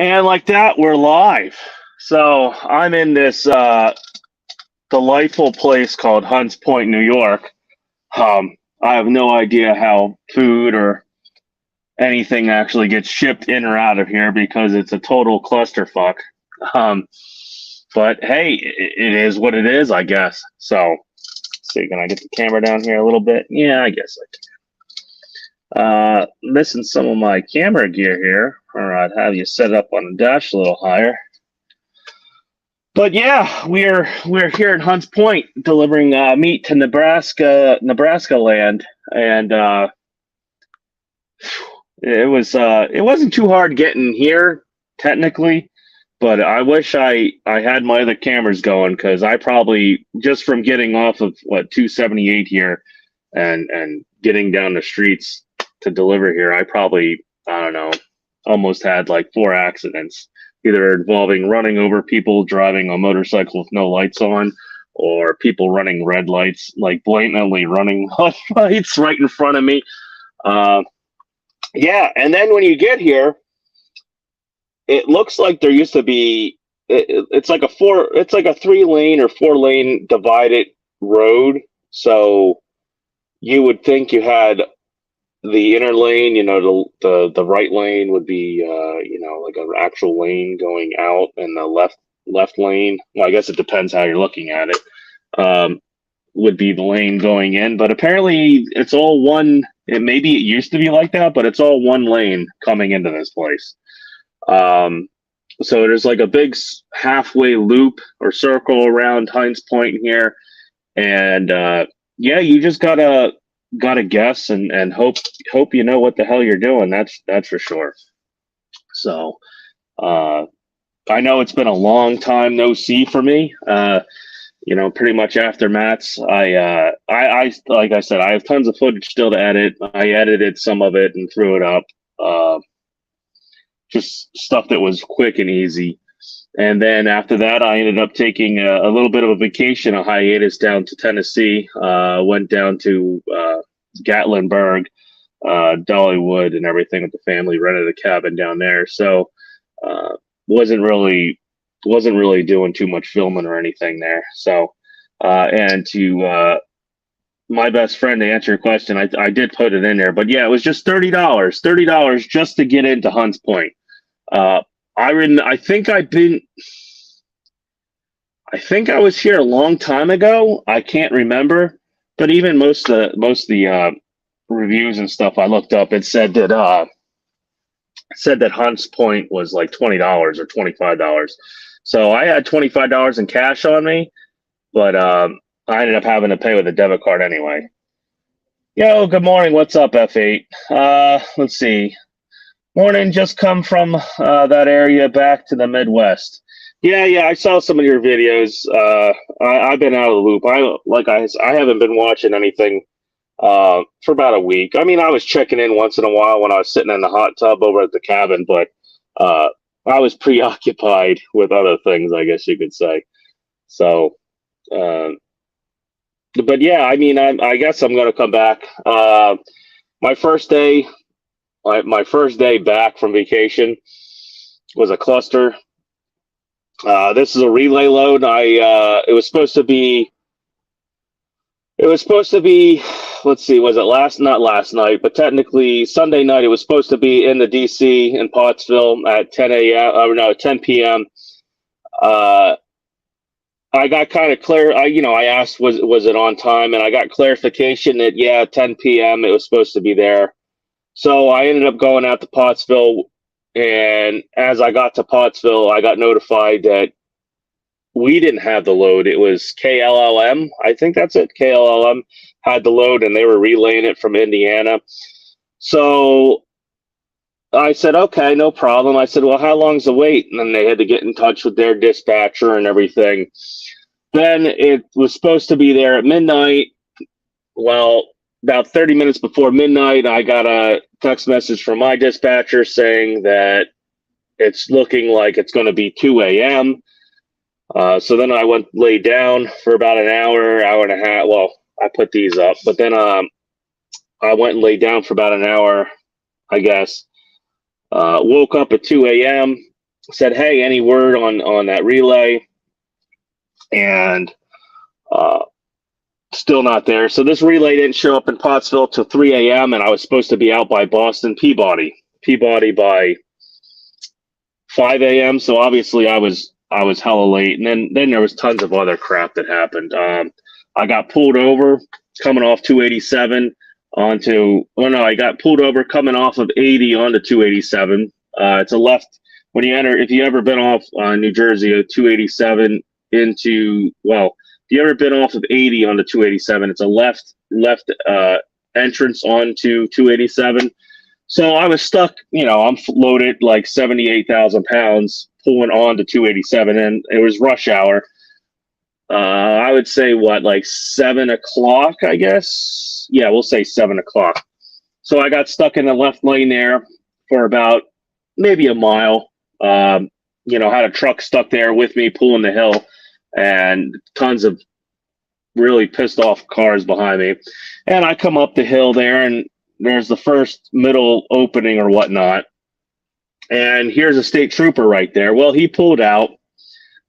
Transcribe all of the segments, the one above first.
And like that, we're live. So I'm in this delightful place called Hunts Point, New York. I have no idea how food or anything actually gets shipped in or out of here because it's a total clusterfuck. Um, but hey, it is what it is, I guess. So, let's see, can I get the camera down here a little bit? Yeah, I guess I can. Missing some of my camera gear here, or I'd have you set up on the dash a little higher. But yeah, we're here at Hunts Point delivering meat to Nebraska land, and it wasn't too hard getting here technically, but I wish I had my other cameras going because I probably just from getting off of 278 here and getting down the streets to deliver here, I probably, I don't know, almost had like 4 accidents, either involving running over people driving a motorcycle with no lights on, or people running red lights, like blatantly running red lights right in front of me. Yeah, and then when you get here, it looks like there used to be. It's like a 3-lane or 4-lane divided road. So you would think you had the inner lane, the right lane would be, like an actual lane going out, and the left lane. Well, I guess it depends how you're looking at it. Would be the lane going in, but apparently it's all one. Maybe it used to be like that, but it's all one lane coming into this place. So there's like a big halfway loop or circle around Hines Point here, and yeah, you just gotta guess and hope you know what the hell you're doing. That's for sure. So I know it's been a long time no see for me. Pretty much after Matt's, I like I said, I have tons of footage still to edit. I edited some of it and threw it up. Just stuff that was quick and easy. And then after that, I ended up taking a little bit of a vacation, a hiatus down to Tennessee. Went down to Gatlinburg, Dollywood, and everything with the family. Rented a cabin down there, so wasn't really doing too much filming or anything there. So, and to my best friend, to answer your question, I did put it in there, but yeah, it was just $30 just to get into Hunts Point. I think I was here a long time ago. I can't remember, but even most of the reviews and stuff I looked up, it said that Hunts Point was like $20 or $25. So I had $25 in cash on me, but I ended up having to pay with a debit card anyway. Yo, good morning. What's up, F8? Let's see. Morning, just come from that area back to the Midwest. Yeah, I saw some of your videos. I've been out of the loop. I haven't been watching anything for about a week. I mean, I was checking in once in a while when I was sitting in the hot tub over at the cabin, but I was preoccupied with other things, I guess you could say. So, but yeah, I mean, I guess I'm going to come back. My first day back from vacation was a cluster. This is a relay load. It was supposed to be. Let's see, was it not last night, but technically Sunday night. It was supposed to be in the DC in Pottsville at 10 p.m. I got kind of clear. I asked, was it on time, and I got clarification that 10 p.m. it was supposed to be there. So I ended up going out to Pottsville, and as I got to Pottsville, I got notified that we didn't have the load. It was KLLM. I think that's it. KLLM had the load, and they were relaying it from Indiana. So I said, okay, no problem. I said, well, how long's the wait? And then they had to get in touch with their dispatcher and everything. Then it was supposed to be there at midnight. Well, about 30 minutes before midnight, I got a text message from my dispatcher saying that it's looking like it's going to be 2 a.m. So then I laid down for about an hour and a half. Well, I put these up, but then I went and laid down for about an hour, I guess. Woke up at 2 a.m. said, "Hey, any word on that relay?" And uh, still not there. So this relay didn't show up in Pottsville till 3 a.m. and I was supposed to be out by Boston Peabody by 5 a.m. So obviously I was hella late. And then there was tons of other crap that happened. I got pulled over coming off 287 onto. Oh no, I got pulled over coming off of 80 onto 287. It's a left when you enter. If you ever been off New Jersey, 287 into if you ever been off of 80 onto 287, it's a left entrance onto 287. So I was stuck, I'm loaded like 78,000 pounds pulling on to 287, and it was rush hour. I would say like 7 o'clock, I guess. Yeah, we'll say 7 o'clock. So I got stuck in the left lane there for about maybe a mile. Had a truck stuck there with me pulling the hill, and tons of really pissed off cars behind me. And I come up the hill there, and there's the first middle opening or whatnot. And here's a state trooper right there. Well, he pulled out.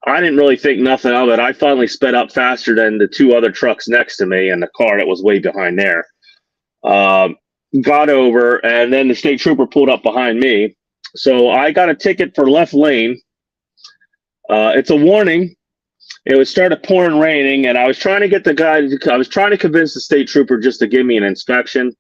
I didn't really think nothing of it. I finally sped up faster than the two other trucks next to me and the car that was way behind there. Got over, and then the state trooper pulled up behind me. So I got a ticket for left lane. It's a warning. It was started pouring raining, and I was trying to get the guy. I was trying to convince the state trooper just to give me an inspection,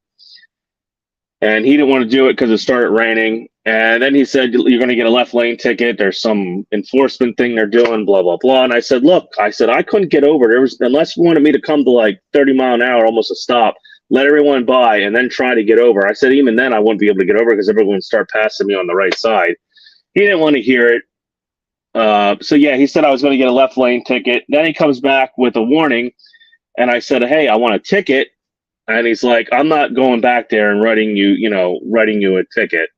and he didn't want to do it because it started raining. And then he said, "You're going to get a left lane ticket. There's some enforcement thing they're doing, blah blah blah." And I said, "Look, I couldn't get over. There was unless you wanted me to come to like 30 mile an hour, almost a stop, let everyone by, and then try to get over." I said, even then, I wouldn't be able to get over because everyone would start passing me on the right side. He didn't want to hear it. So yeah, he said I was going to get a left lane ticket. Then he comes back with a warning, and I said, "Hey, I want a ticket." And he's like, "I'm not going back there and writing you a ticket."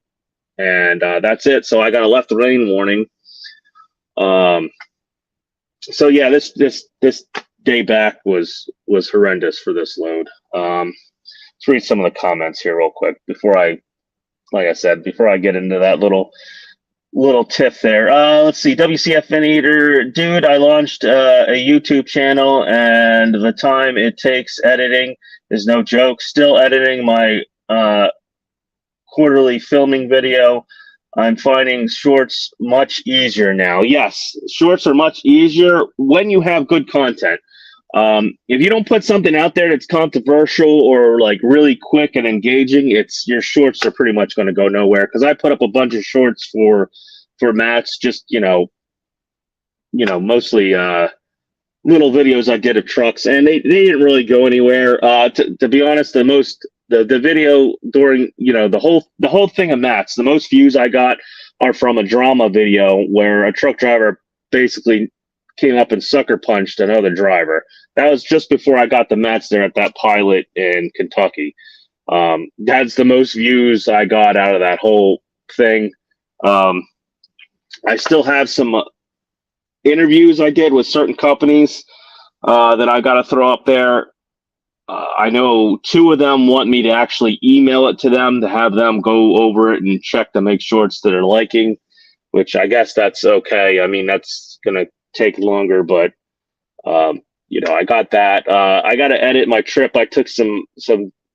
And that's it. So I got a left lane warning. So yeah, this day back was horrendous for this load. Let's read some of the comments here real quick before I get into that little tiff there. Let's see. WCF Eater, dude, I launched a YouTube channel, and the time it takes editing is no joke. Still editing my quarterly filming video. I'm finding shorts much easier now. Yes, shorts are much easier when you have good content. If you don't put something out there that's controversial or like really quick and engaging, your shorts are pretty much going to go nowhere. Because I put up a bunch of shorts for Matt's, just mostly little videos I did of trucks, and they didn't really go anywhere. To be honest, the video during the whole thing of Matt's, the most views I got are from a drama video where a truck driver basically came up and sucker punched another driver. That was just before I got the Mets there at that pilot in Kentucky. That's the most views I got out of that whole thing. I still have some interviews I did with certain companies that I got to throw up there. I know 2 of them want me to actually email it to them to have them go over it and check to make sure it's to their liking, which I guess that's okay. I mean, that's going to take longer, but I got that. I got to edit my trip. I took some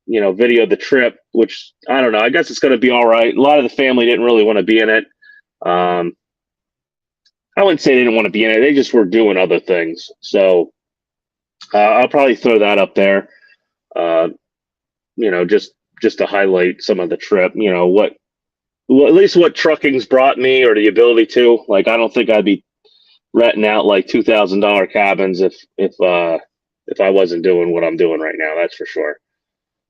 video of the trip, which I don't know. I guess it's going to be all right. A lot of the family didn't really want to be in it. I wouldn't say they didn't want to be in it. They just were doing other things. So I'll probably throw that up there. Just to highlight some of the trip. At least what trucking's brought me, or the ability to. Like, I don't think I'd be renting out like $2,000 cabins if I wasn't doing what I'm doing right now. That's for sure.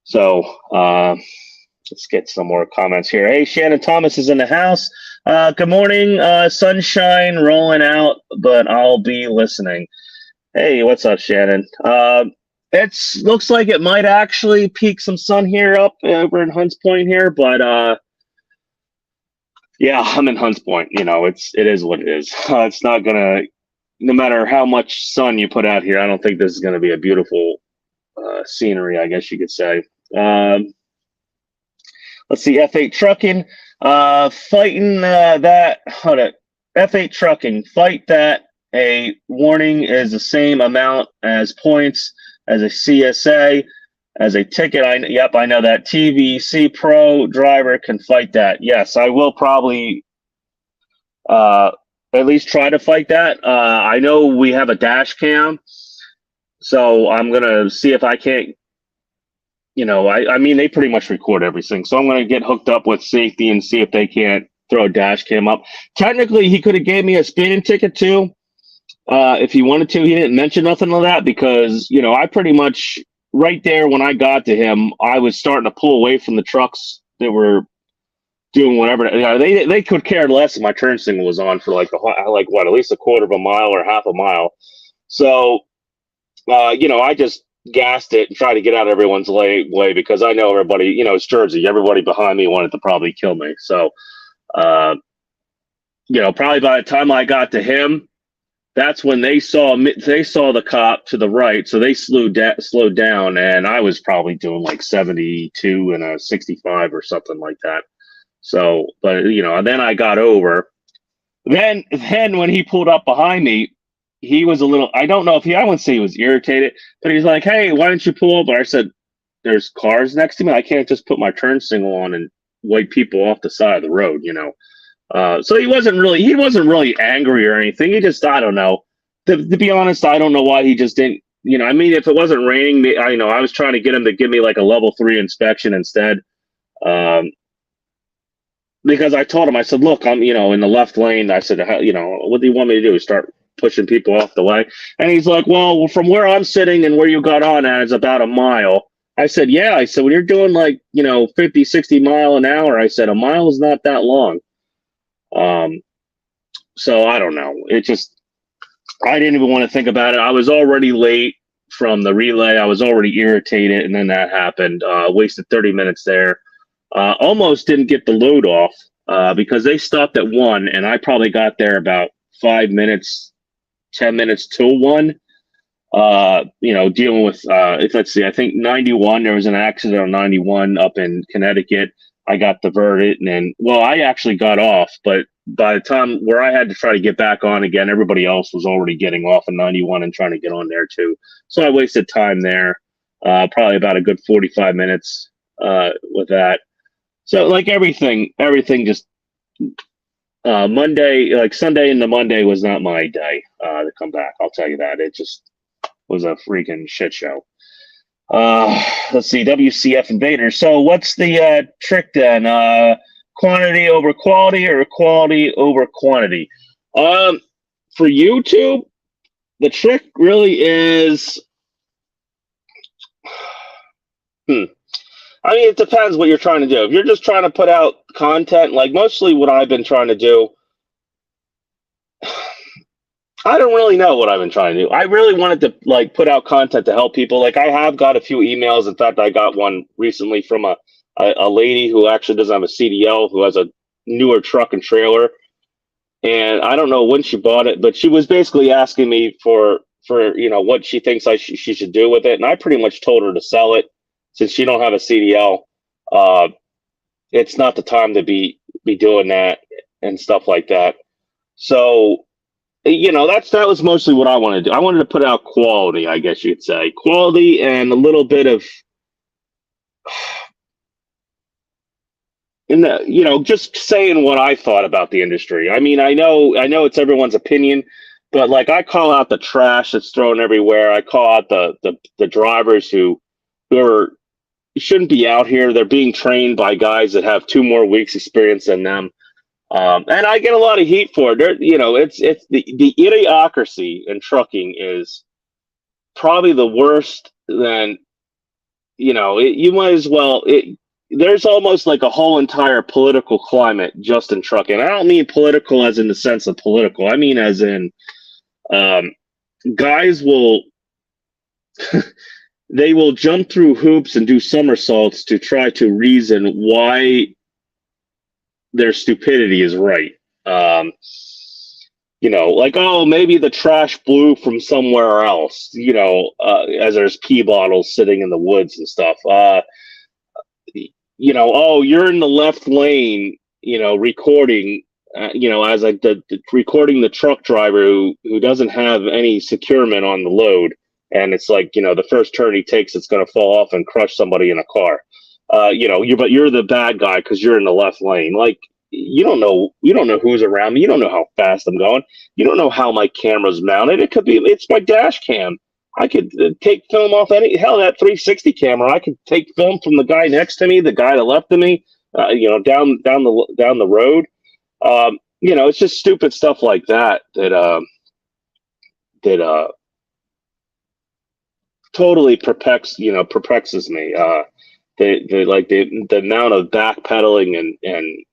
So let's get some more comments here. Hey, Shannon Thomas is in the house. Good morning. Sunshine rolling out, but I'll be listening. Hey, what's up, Shannon? It looks like it might actually peak some sun here up over in Hunts Point here, but yeah, I'm in Hunts Point. It is what it is. It's not gonna, no matter how much sun you put out here, I don't think this is gonna be a beautiful scenery, I guess you could say. Let's see, F8 Trucking, fighting that. Hold it. F8 trucking, fight that. A warning is the same amount as points as a CSA, as a ticket. Yep, I know that. TVC Pro driver can fight that. Yes, I will probably uh, at least try to fight that. I know we have a dash cam, so I'm gonna see if I can't. I mean, they pretty much record everything, so I'm gonna get hooked up with safety and see if they can't throw a dash cam up. Technically, he could have gave me a speeding ticket too, if he wanted to. He didn't mention nothing of that because I pretty much right there when I got to him, I was starting to pull away from the trucks that were doing whatever. They could care less if my turn signal was on for like what, at least a quarter of a mile or half a mile. So I just gassed it and tried to get out of everyone's way because I know everybody. It's Jersey. Everybody behind me wanted to probably kill me. So uh, probably by the time I got to him, that's when they saw the cop to the right, so they slowed down, and I was probably doing like 72 and a 65 or something like that. So, but then I got over. Then when he pulled up behind me, he was a little. I don't know if I wouldn't say he was irritated, but he's like, "Hey, why don't you pull over?" I said, "There's cars next to me. I can't just put my turn signal on and wipe people off the side of the road." So he wasn't really angry or anything. He just, I don't know. To be honest, I don't know why he just didn't. I mean, if it wasn't raining, I was trying to get him to give me like a level 3 inspection instead. Um, because I told him, I said, look, I'm, in the left lane. I said, what do you want me to do? Start pushing people off the way? And he's like, well, from where I'm sitting and where you got on at is about a mile. I said, yeah. I said, when you're doing like, 50, 60 mile an hour, I said, a mile is not that long. So I don't know. I didn't even want to think about it. I was already late from the relay. I was already irritated, and then that happened. Wasted 30 minutes there. Almost didn't get the load off because they stopped at 1, and I probably got there about 5 minutes, 10 minutes till 1. Dealing with, let's see, I think 91, there was an accident on 91 up in Connecticut. I got diverted, and then, I actually got off, but by the time where I had to try to get back on again, everybody else was already getting off in 91 and trying to get on there too. So I wasted time there, probably about a good 45 minutes with that. So like everything just Monday, like Sunday into Monday was not my day to come back. I'll tell you that. It just was a freaking shit show. Let's see, WCF Invader. So what's the trick then? Quantity over quality or quality over quantity? For YouTube, the trick really is. I mean, it depends what you're trying to do. If you're just trying to put out content, like mostly what I've been trying to do, I don't really know what I've been trying to do. I really wanted to like put out content to help people. Like I have got a few emails. In fact, I got one recently from a lady who actually doesn't have a CDL, who has a newer truck and trailer. And I don't know when she bought it, but she was basically asking me for what she thinks she should do with it. And I pretty much told her to sell it since she don't have a CDL. It's not the time to be doing that and stuff like that. So that was mostly what I wanted to do. I wanted to put out quality, I guess you'd say. Quality and a little bit of just saying what I thought about the industry. I mean, I know it's everyone's opinion, but like I call out the trash that's thrown everywhere. I call out the drivers who shouldn't be out here. They're being trained by guys that have 2 more weeks experience than them. And I get a lot of heat for it. It's the idiocracy in trucking is probably the worst. Than you might as well. There's almost like a whole entire political climate just in trucking. I don't mean political as in the sense of political. I mean as in guys will they will jump through hoops and do somersaults to try to reason why their stupidity is right. Like, oh, maybe the trash blew from somewhere else, as there's pee bottles sitting in the woods and stuff. Oh, you're in the left lane, recording. as like the recording the truck driver who doesn't have any securement on the load, and it's like the first turn he takes, it's going to fall off and crush somebody in a car. But you're the bad guy because you're in the left lane. Like you don't know who's around me. You don't know how fast I'm going. You don't know how my camera's mounted. It's my dash cam. I could take film off that 360 camera. I could take film from the guy next to me, the guy to the left of me, down the road. It's just stupid stuff like that totally perplexes me. The amount of backpedaling and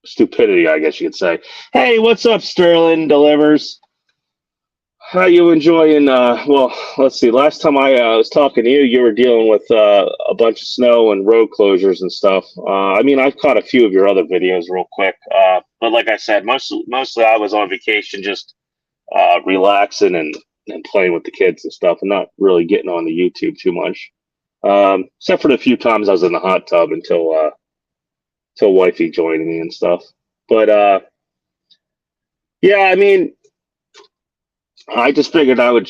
stupidity, I guess you could say. Hey, what's up, Sterling Delivers? How you enjoying? Well, let's see. Last time I was talking to you, you were dealing with a bunch of snow and road closures and stuff. I've caught a few of your other videos real quick, but like I said, mostly I was on vacation, just relaxing and playing with the kids and stuff, and not really getting on the YouTube too much. Except for the few times I was in the hot tub until wifey joined me and stuff. But yeah, I just figured I would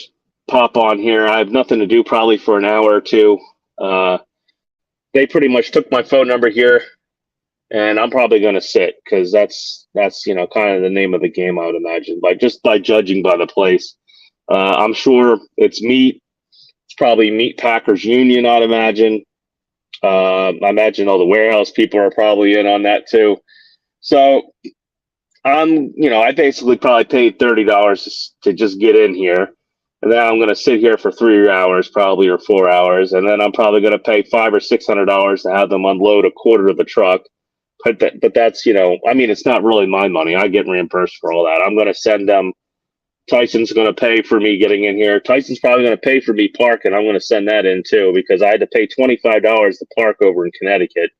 pop on here. I have nothing to do probably for an hour or two. They pretty much took my phone number here, and I'm probably going to sit because that's kind of the name of the game, I would imagine, by judging by the place. I'm sure it's meat. It's probably Meat Packers Union, I'd imagine. I imagine all the warehouse people are probably in on that too. So I basically probably paid $30 to just get in here, and then I'm going to sit here for 3 hours, probably, or 4 hours, and then I'm probably going to pay $500 or $600 to have them unload a quarter of the truck. But that's it's not really my money. I get reimbursed for all that. I'm going to send them. Tyson's going to pay for me getting in here. Tyson's probably going to pay for me parking. I'm going to send that in too because I had to pay $25 to park over in Connecticut.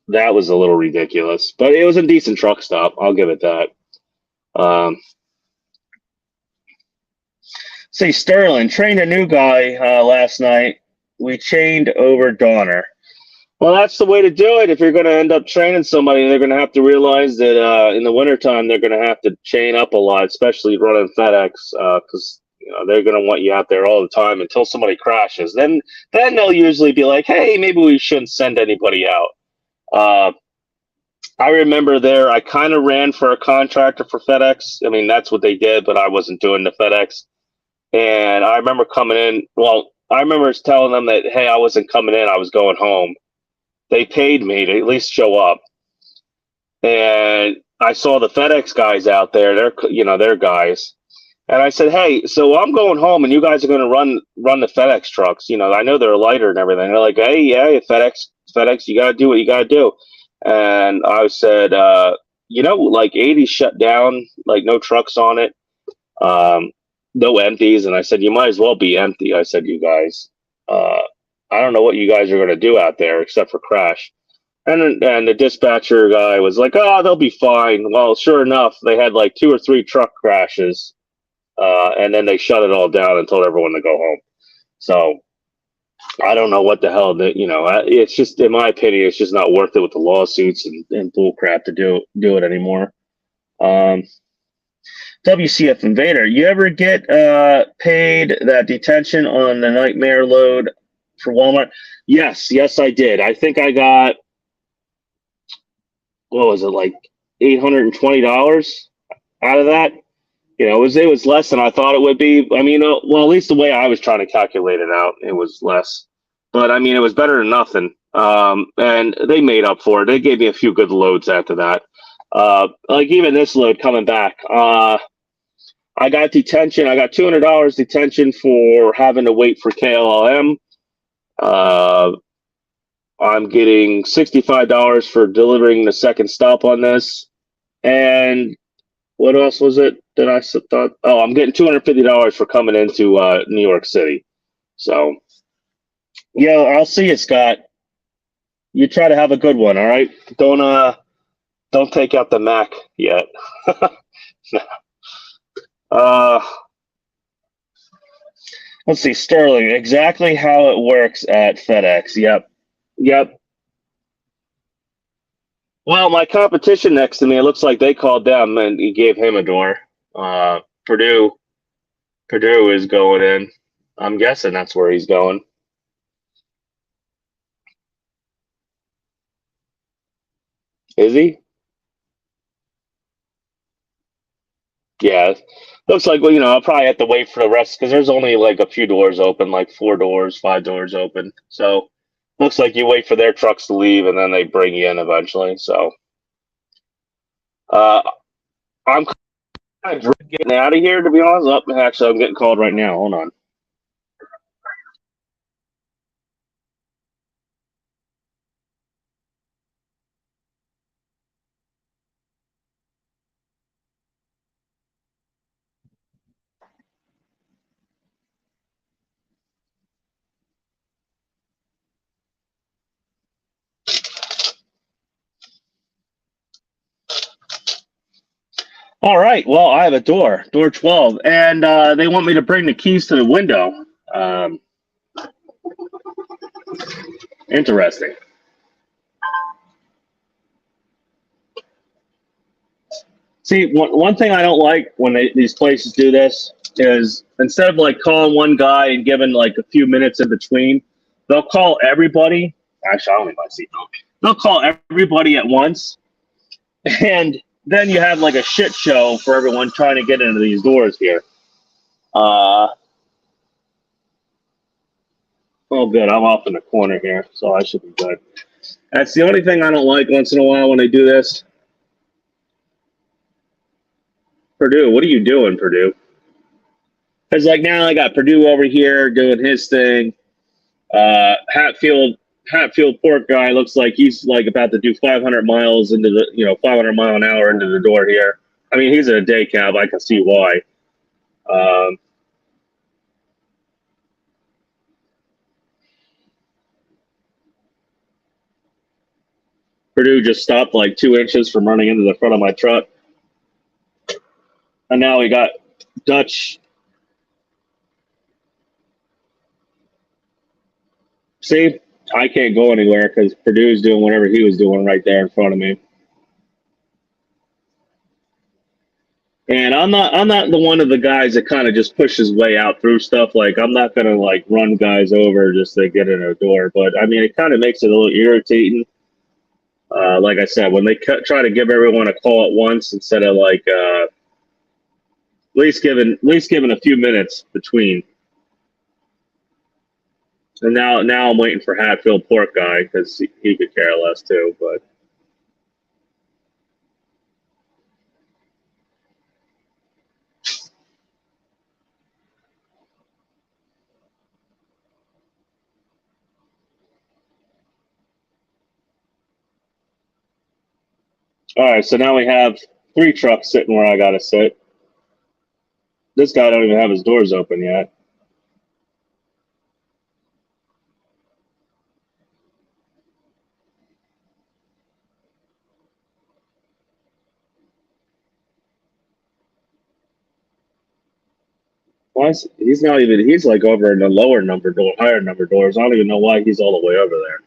That was a little ridiculous, but it was a decent truck stop. I'll give it that. Say, Sterling, trained a new guy last night. We chained over Donner. Well, that's the way to do it. If you're going to end up training somebody, they're going to have to realize that in the wintertime, they're going to have to chain up a lot, especially running FedEx, because they're going to want you out there all the time until somebody crashes. Then they'll usually be like, hey, maybe we shouldn't send anybody out. I remember there, I kind of ran for a contractor for FedEx. That's what they did, but I wasn't doing the FedEx. And I remember coming in. Well, I remember telling them that, hey, I wasn't coming in. I was going home. They paid me to at least show up. And I saw the FedEx guys out there. They're guys. And I said, hey, so I'm going home and you guys are going to run the FedEx trucks. I know they're lighter and everything. They're like, hey, yeah, FedEx, you got to do what you got to do. And I said, like 80 shut down, like no trucks on it, no empties. And I said, you might as well be empty. I said, you guys, I don't know what you guys are going to do out there except for crash. And the dispatcher guy was like, oh, they'll be fine. Well, sure enough, they had like 2 or 3 truck crashes. And then they shut it all down and told everyone to go home. So I don't know what the hell that, it's just, in my opinion, it's just not worth it with the lawsuits and bull crap to do it anymore. WCF Invader, you ever get paid that detention on the Nightmare load for Walmart? Yes, I did. I think I got, what was it, like $820 out of that? It was less than I thought it would be. Well, at least the way I was trying to calculate it out, it was less. But it was better than nothing. And they made up for it. They gave me a few good loads after that. Like even this load coming back, I got detention. I got $200 detention for having to wait for KLLM. I'm getting $65 for delivering the second stop on this. And what else was it that I thought? Oh, I'm getting $250 for coming into New York City. So, yeah, I'll see you, Scott. You try to have a good one, all right? Don't take out the Mac yet. Let's see, Sterling. Exactly how it works at FedEx. Yep. Well, my competition next to me, it looks like they called them and he gave him a door. Uh, Purdue, Purdue is going in. I'm guessing that's where he's going. Is he? Yeah. Looks like, well, I'll probably have to wait for the rest because there's only like a few doors open, like four doors, five doors open. So looks like you wait for their trucks to leave and then they bring you in eventually. So uh, I'm kind of getting out of here, to be honest. Actually, I'm getting called right now. Hold on. All right. Well, I have a door 12, and they want me to bring the keys to the window. Um, Interesting. See, one thing I don't like when these places do this is instead of like calling one guy and giving like a few minutes in between, they'll call everybody. Actually, I don't even see. They'll call everybody at once, and then you have like a shit show for everyone trying to get into these doors here. Uh, oh, good. I'm off in the corner here, so I should be good. That's the only thing I don't like once in a while when they do this. Purdue, what are you doing, Purdue? Because like now I got Purdue over here doing his thing. Hatfield Port guy looks like he's like about to do 500 miles into the 500 mile an hour into the door here. I mean he's in a day cab. I can see why. Um, Purdue just stopped like 2 inches from running into the front of my truck, and now we got Dutch. See, I can't go anywhere because Purdue's doing whatever he was doing right there in front of me. And I'm not the one of the guys that kind of just push his way out through stuff. Like I'm not gonna like run guys over just to get in a door. But I mean, it kind of makes it a little irritating. Like I said, when they try to give everyone a call at once instead of like at least giving a few minutes between. And now I'm waiting for Hatfield Pork guy because he could care less too. But all right, so now we have three trucks sitting where I gotta sit. This guy don't even have his doors open yet. Why is, he's not even he's like over in the lower number door, higher number doors. I don't even know why he's all the way over there.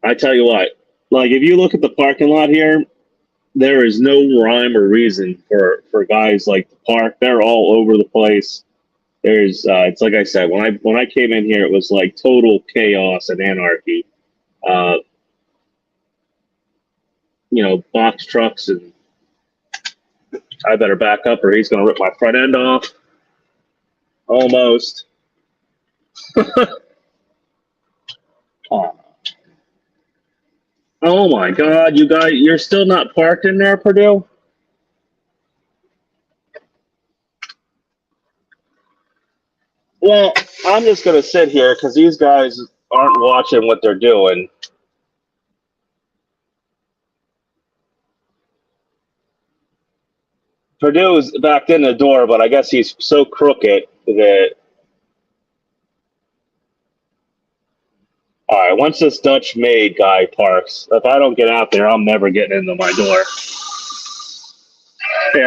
I tell you what, like if you look at the parking lot here, there is no rhyme or reason for guys like to park. They're all over the place. There's it's like I said when I came in here, it was like total chaos and anarchy. Uh, box trucks, and I better back up or he's gonna rip my front end off. Almost. Oh, oh my God, you guys, you're still not parked in there, Purdue? Well, I'm just gonna sit here because these guys aren't watching what they're doing. Purdue's backed in the door, but I guess he's so crooked that. All right, once this Dutch maid guy parks, if I don't get out there, I'm never getting into my door. Here,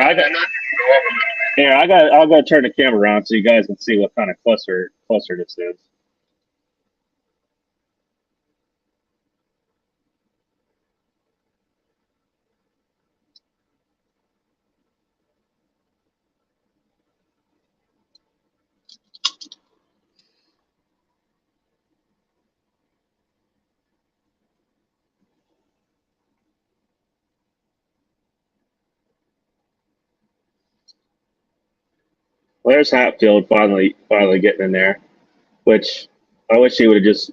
I'll go turn the camera around so you guys can see what kind of cluster this is. There's Hatfield finally getting in there, which I wish he would have just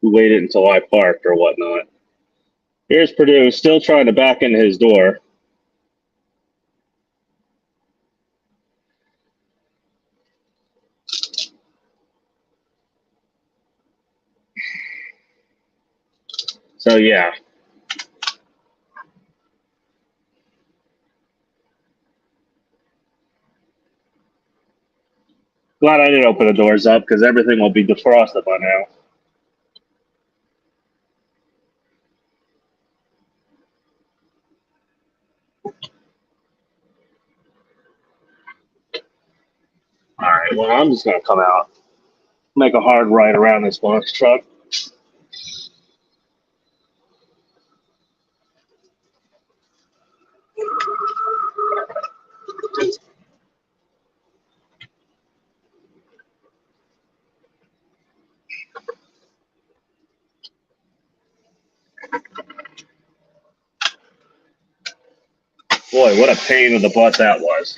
waited until I parked or whatnot. Here's Purdue still trying to back into his door. So yeah. Glad I didn't open the doors up because everything will be defrosted by now. All right, well, I'm just going to come out, make a hard right around this box truck. Boy, what a pain in the butt that was.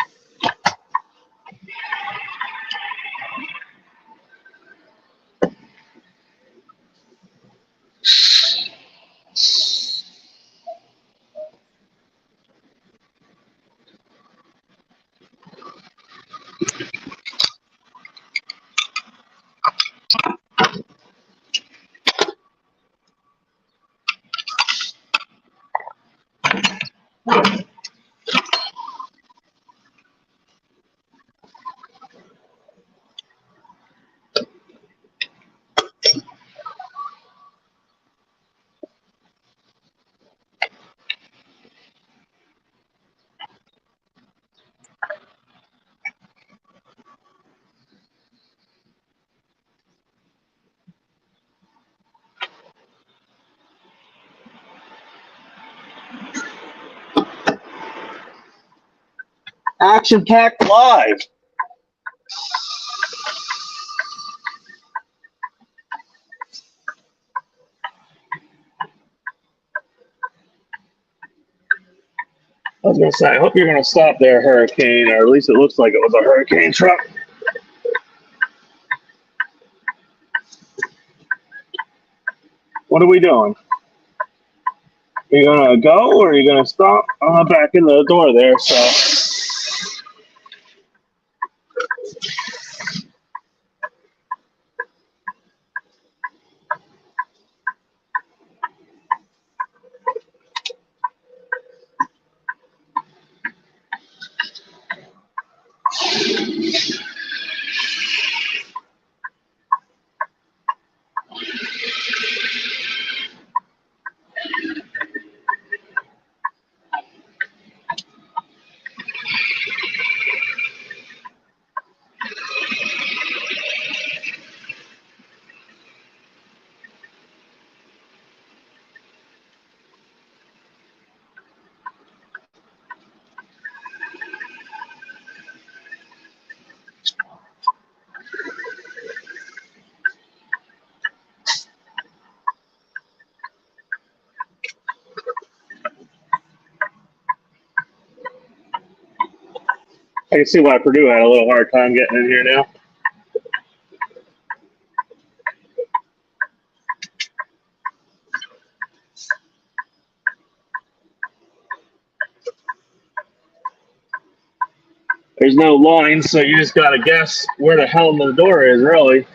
Action-packed live. I was going to say, I hope you're going to stop there, Hurricane, or at least it looks like it was a Hurricane truck. What are we doing? Are you going to go or are you going to stop? I'm back in the door there, so. I can see why Purdue had a little hard time getting in here now. There's no line, so you just got to guess where the hell the door is, really.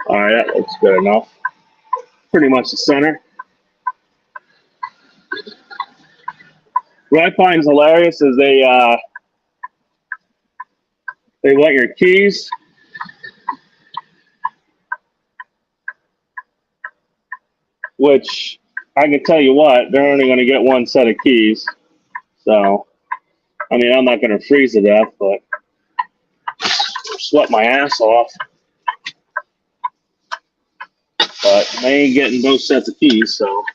All right, that looks good enough. Pretty much the center. What I find hilarious is they want your keys, which I can tell you what, they're only going to get one set of keys. So, I mean, I'm not going to freeze to death, but sweat my ass off. But they ain't getting both sets of keys, so.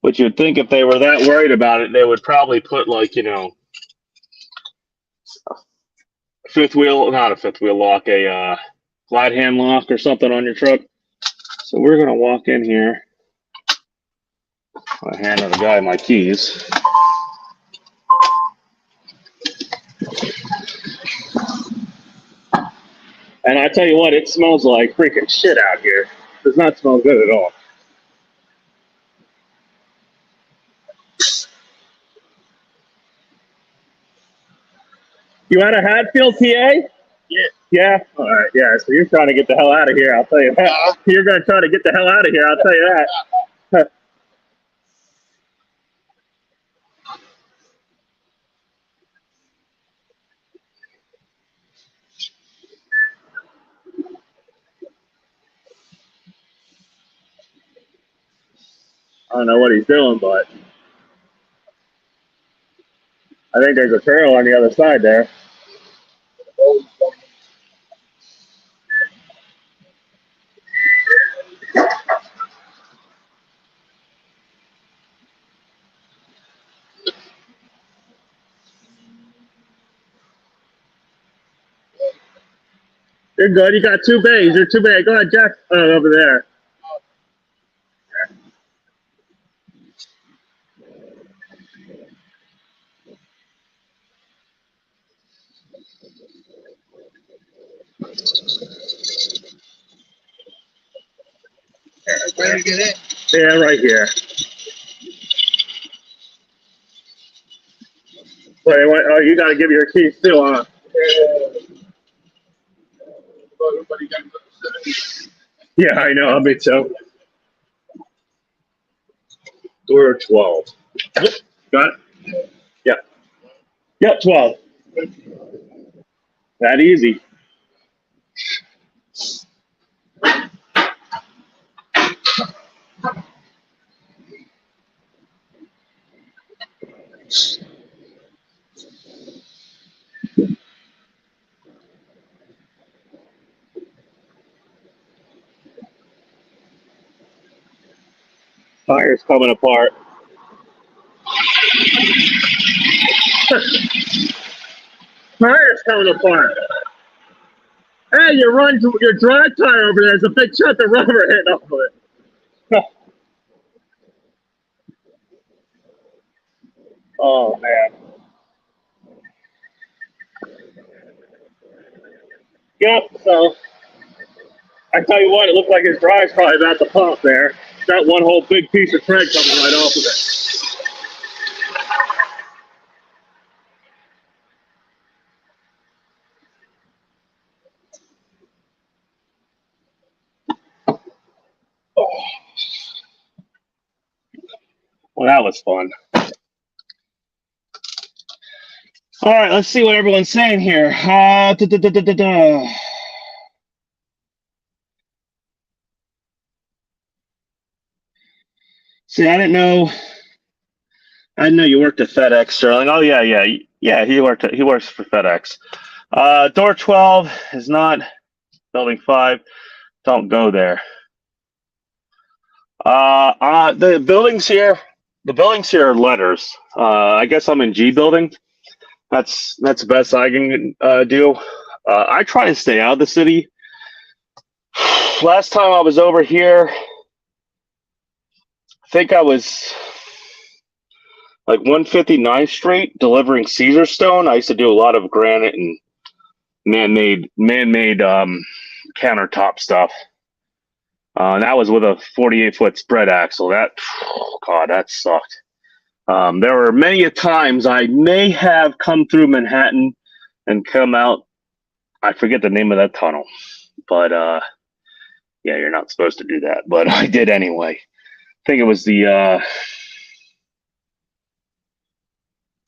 But you'd think if they were that worried about it, they would probably put, like, you know, not a fifth wheel lock, a glide hand lock or something on your truck. So we're gonna walk in here. I hand the guy my keys. And I tell you what, it smells like freaking shit out here. It does not smell good at all. You out of Hatfield, PA? Yeah. Yeah? All right, yeah. So you're trying to get the hell out of here, I'll tell you that. You're going to try to get the hell out of here, I'll tell you that. I don't know what he's doing, but I think there's a trail on the other side there. You're good. You got 2 bays. You're 2 bays. Go ahead, Jack. Over there. Where to get in? Yeah, right here. Wait, oh, you got to give your keys too, huh? Yeah, I know. Me too. Door 12. Got it? Yeah. Yep, 12. That easy. Tire's coming apart. Tire's coming apart. Hey, you run your drive tire over there. There's a big chunk of rubber hitting off of it. Oh, man. Yep, so I tell you what, it looked like his drive's probably about to pump there. Got one whole big piece of tread coming right off of it. Well, that was fun. All right, let's see what everyone's saying here. See, I didn't know you worked at FedEx, Sterling. Oh yeah. He works for FedEx. Door 12 is not building 5. Don't go there. The buildings here are letters. I guess I'm in G building. That's the best I can do. I try and stay out of the city. Last time I was over here, I think I was like 159th Street delivering Caesar stone. I used to do a lot of granite and man-made countertop stuff. And that was with a 48-foot spread axle. That sucked. There were many a times I may have come through Manhattan and come out. I forget the name of that tunnel, but yeah, you're not supposed to do that, but I did anyway. I think it was the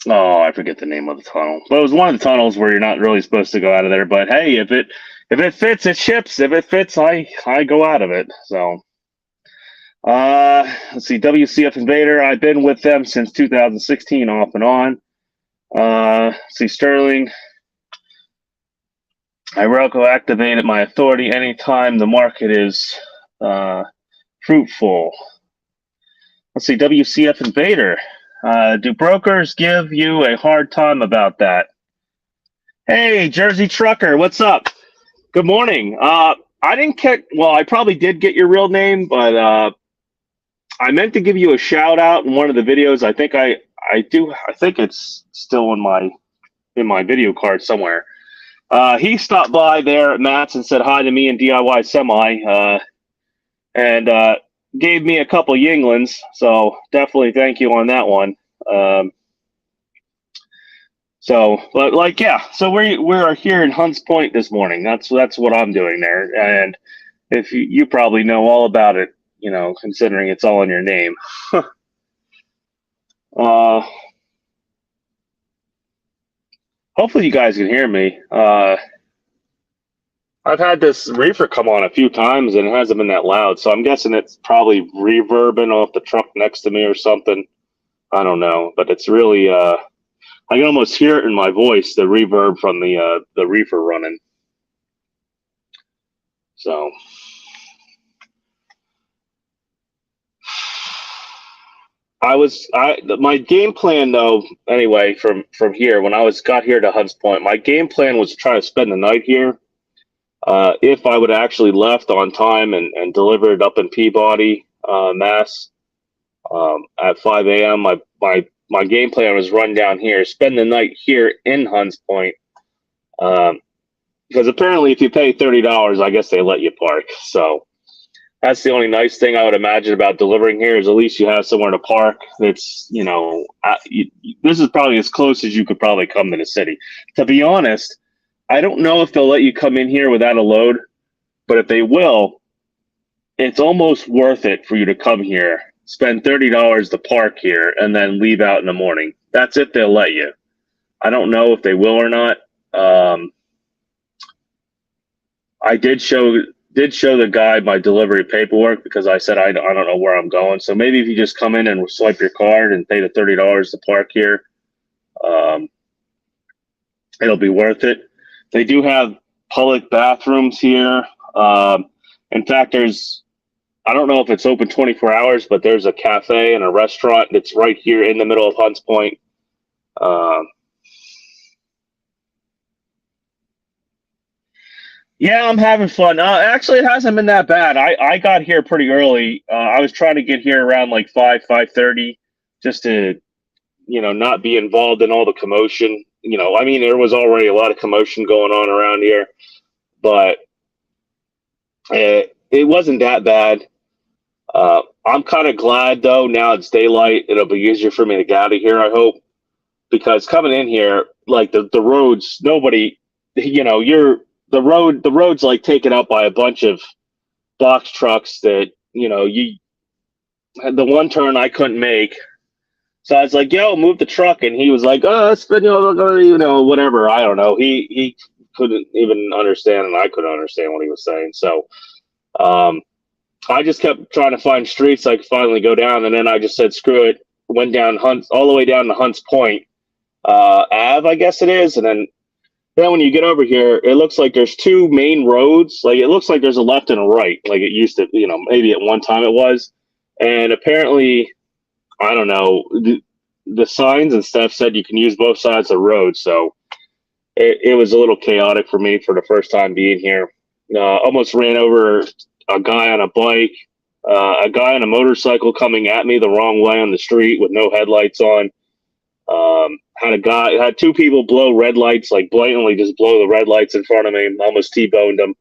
I forget the name of the tunnel. But it was one of the tunnels where you're not really supposed to go out of there. But hey, if it fits, it ships. If it fits, I go out of it. So let's see, WCF Invader. I've been with them since 2016, off and on. Let's see, Sterling. I Roku activated my authority anytime the market is fruitful. Let's see, WCF Invader. Do brokers give you a hard time about that? Hey, Jersey Trucker, what's up? Good morning. I didn't get. Well, I probably did get your real name, but I meant to give you a shout out in one of the videos. I do. I think it's still in my video card somewhere. He stopped by there at Matt's and said hi to me and DIY Semi, and gave me a couple Yinglings. So definitely thank you on that one. But like, yeah. So we're here in Hunts Point this morning. That's what I'm doing there, and if you probably know all about it, considering it's all in your name. uh, Hopefully you guys can hear me. I've had this reefer come on a few times and it hasn't been that loud, so I'm guessing it's probably reverbing off the truck next to me or something. I don't know, but it's really I can almost hear it in my voice, the reverb from the reefer running. So my game plan though, anyway, from here when I got here to Hunts Point, my game plan was to try to spend the night here. If I would have actually left on time and delivered up in Peabody, Mass, at 5 a.m., my game plan was run down here, spend the night here in Hunts Point, because apparently if you pay $30, I guess they let you park. So that's the only nice thing I would imagine about delivering here is at least you have somewhere to park. It's, this is probably as close as you could probably come to the city. To be honest, I don't know if they'll let you come in here without a load, but if they will, it's almost worth it for you to come here, spend $30 to park here, and then leave out in the morning. That's if they'll let you. I don't know if they will or not. I did show the guy my delivery paperwork because I said I don't know where I'm going. So maybe if you just come in and swipe your card and pay the $30 to park here, it'll be worth it. They do have public bathrooms here. In fact, I don't know if it's open 24 hours, but there's a cafe and a restaurant that's right here in the middle of Hunts Point. Yeah, I'm having fun. Actually, it hasn't been that bad. I got here pretty early. I was trying to get here around like 5:30, just to not be involved in all the commotion. I mean, there was already a lot of commotion going on around here, but it wasn't that bad. I'm kind of glad though. Now it's daylight. It'll be easier for me to get out of here, I hope, because coming in here, like the roads, nobody, the road's like taken up by a bunch of box trucks that you had the one turn I couldn't make. So I was like, yo, move the truck. And he was like, oh, it's been, whatever. I don't know. He couldn't even understand, and I couldn't understand what he was saying. So I just kept trying to find streets I could finally go down. And then I just said, screw it. Went down all the way down to Hunts Point Ave, I guess it is. And then when you get over here, it looks like there's two main roads. Like, it looks like there's a left and a right, like it used to, maybe at one time it was. And apparently, I don't know, the signs and stuff said you can use both sides of the road. So it was a little chaotic for me for the first time being here. Almost ran over a guy on a bike, a guy on a motorcycle coming at me the wrong way on the street with no headlights on. Had two people blow red lights, like blatantly just blow the red lights in front of me. Almost T-boned them.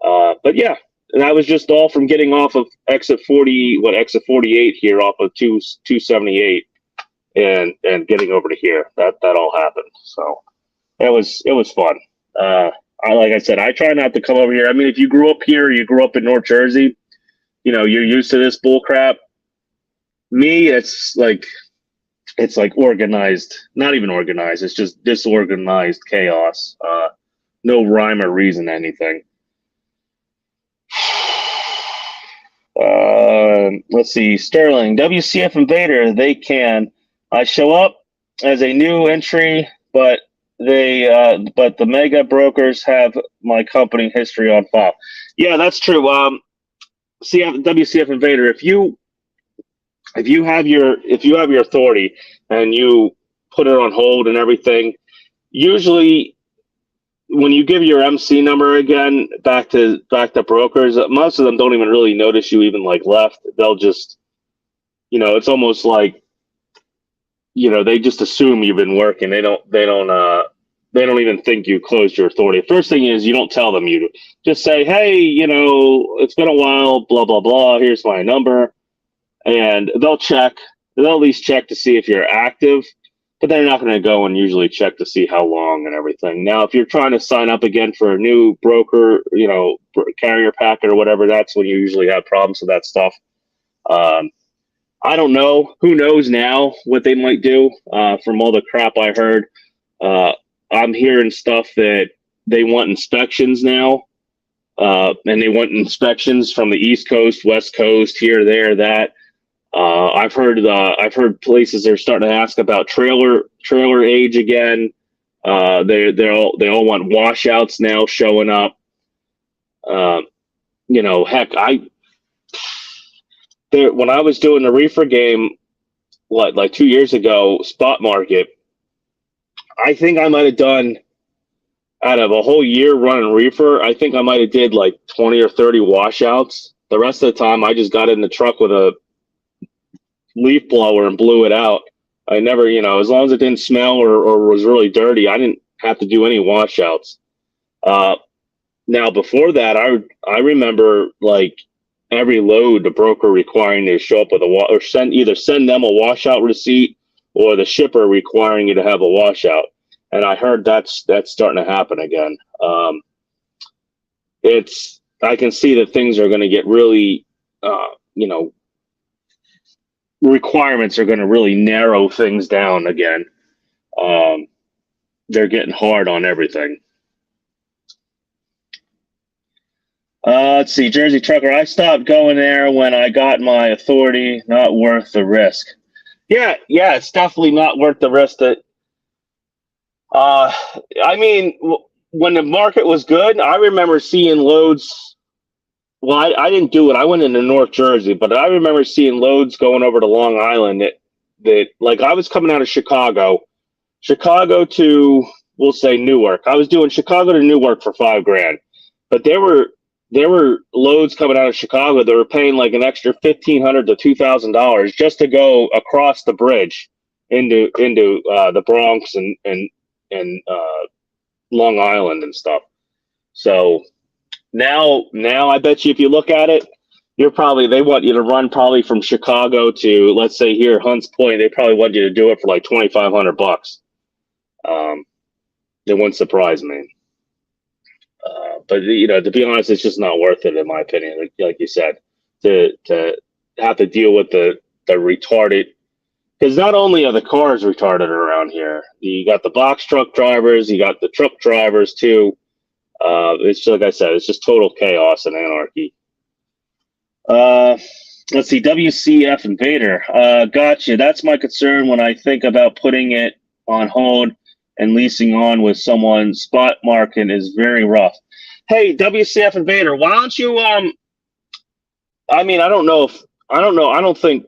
But yeah, and that was just all from getting off of exit 48 here off of 278 and getting over to here. That all happened. So it was fun. Like I said, I try not to come over here. I mean, if you grew up here, you grew up in North Jersey, you're used to this bull crap. Me, it's like organized, not even organized. It's just disorganized chaos. No rhyme or reason to anything. Let's see. Sterling, WCF Invader, they can. I show up as a new entry, but the mega brokers have my company history on file. Yeah, that's true. WCF Invader, if you have your authority and you put it on hold and everything, usually when you give your MC number again back to brokers, most of them don't even really notice you even like left. They'll just, it's almost like, they just assume you've been working. They don't even think you closed your authority. First thing is you don't tell them, you just say, hey, it's been a while, blah blah blah. Here's my number, and they'll check. They'll at least check to see if you're active, but they're not going to go and usually check to see how long and everything. Now, if you're trying to sign up again for a new broker, carrier packet or whatever, that's when you usually have problems with that stuff. I don't know. Who knows now what they might do from all the crap I heard. I'm hearing stuff that they want inspections now, and they want inspections from the East Coast, West Coast, here, there, that. I've heard places are starting to ask about trailer age again. They all want washouts now showing up. Heck, when I was doing the reefer game, like 2 years ago, spot market, I think I might have done, out of a whole year running reefer, I think I might have did like 20 or 30 washouts. The rest of the time, I just got in the truck with a leaf blower and blew it out. I never, as long as it didn't smell or was really dirty, I didn't have to do any washouts. Now, before that, I remember like every load the broker requiring you to show up with or send them a washout receipt, or the shipper requiring you to have a washout. And I heard that's starting to happen again. I can see that things are going to get really, requirements are going to really narrow things down again. They're getting hard on everything. Let's see, Jersey Trucker. I stopped going there when I got my authority. Not worth the risk. Yeah, it's definitely not worth the risk. I mean, when the market was good, I remember seeing loads. Well, I didn't do it. I went into North Jersey, but I remember seeing loads going over to Long Island that like I was coming out of Chicago to, we'll say, Newark. I was doing Chicago to Newark for $5,000, but there were loads coming out of Chicago that were paying like an extra $1,500 to $2,000 just to go across the bridge into the Bronx and Long Island and stuff. So now I bet you if you look at it, they want you to run probably from Chicago to, let's say here, Hunts Point. They probably want you to do it for like $2,500. It wouldn't surprise me. But to be honest, it's just not worth it in my opinion. Like you said, to have to deal with the retarded, because not only are the cars retarded around here, you got the box truck drivers, you got the truck drivers too. It's like I said, it's just total chaos and anarchy. Let's see, WCF Invader. Gotcha. That's my concern when I think about putting it on hold and leasing on with someone. Spot market is very rough. Hey, WCF Invader, why don't you? I mean, I don't think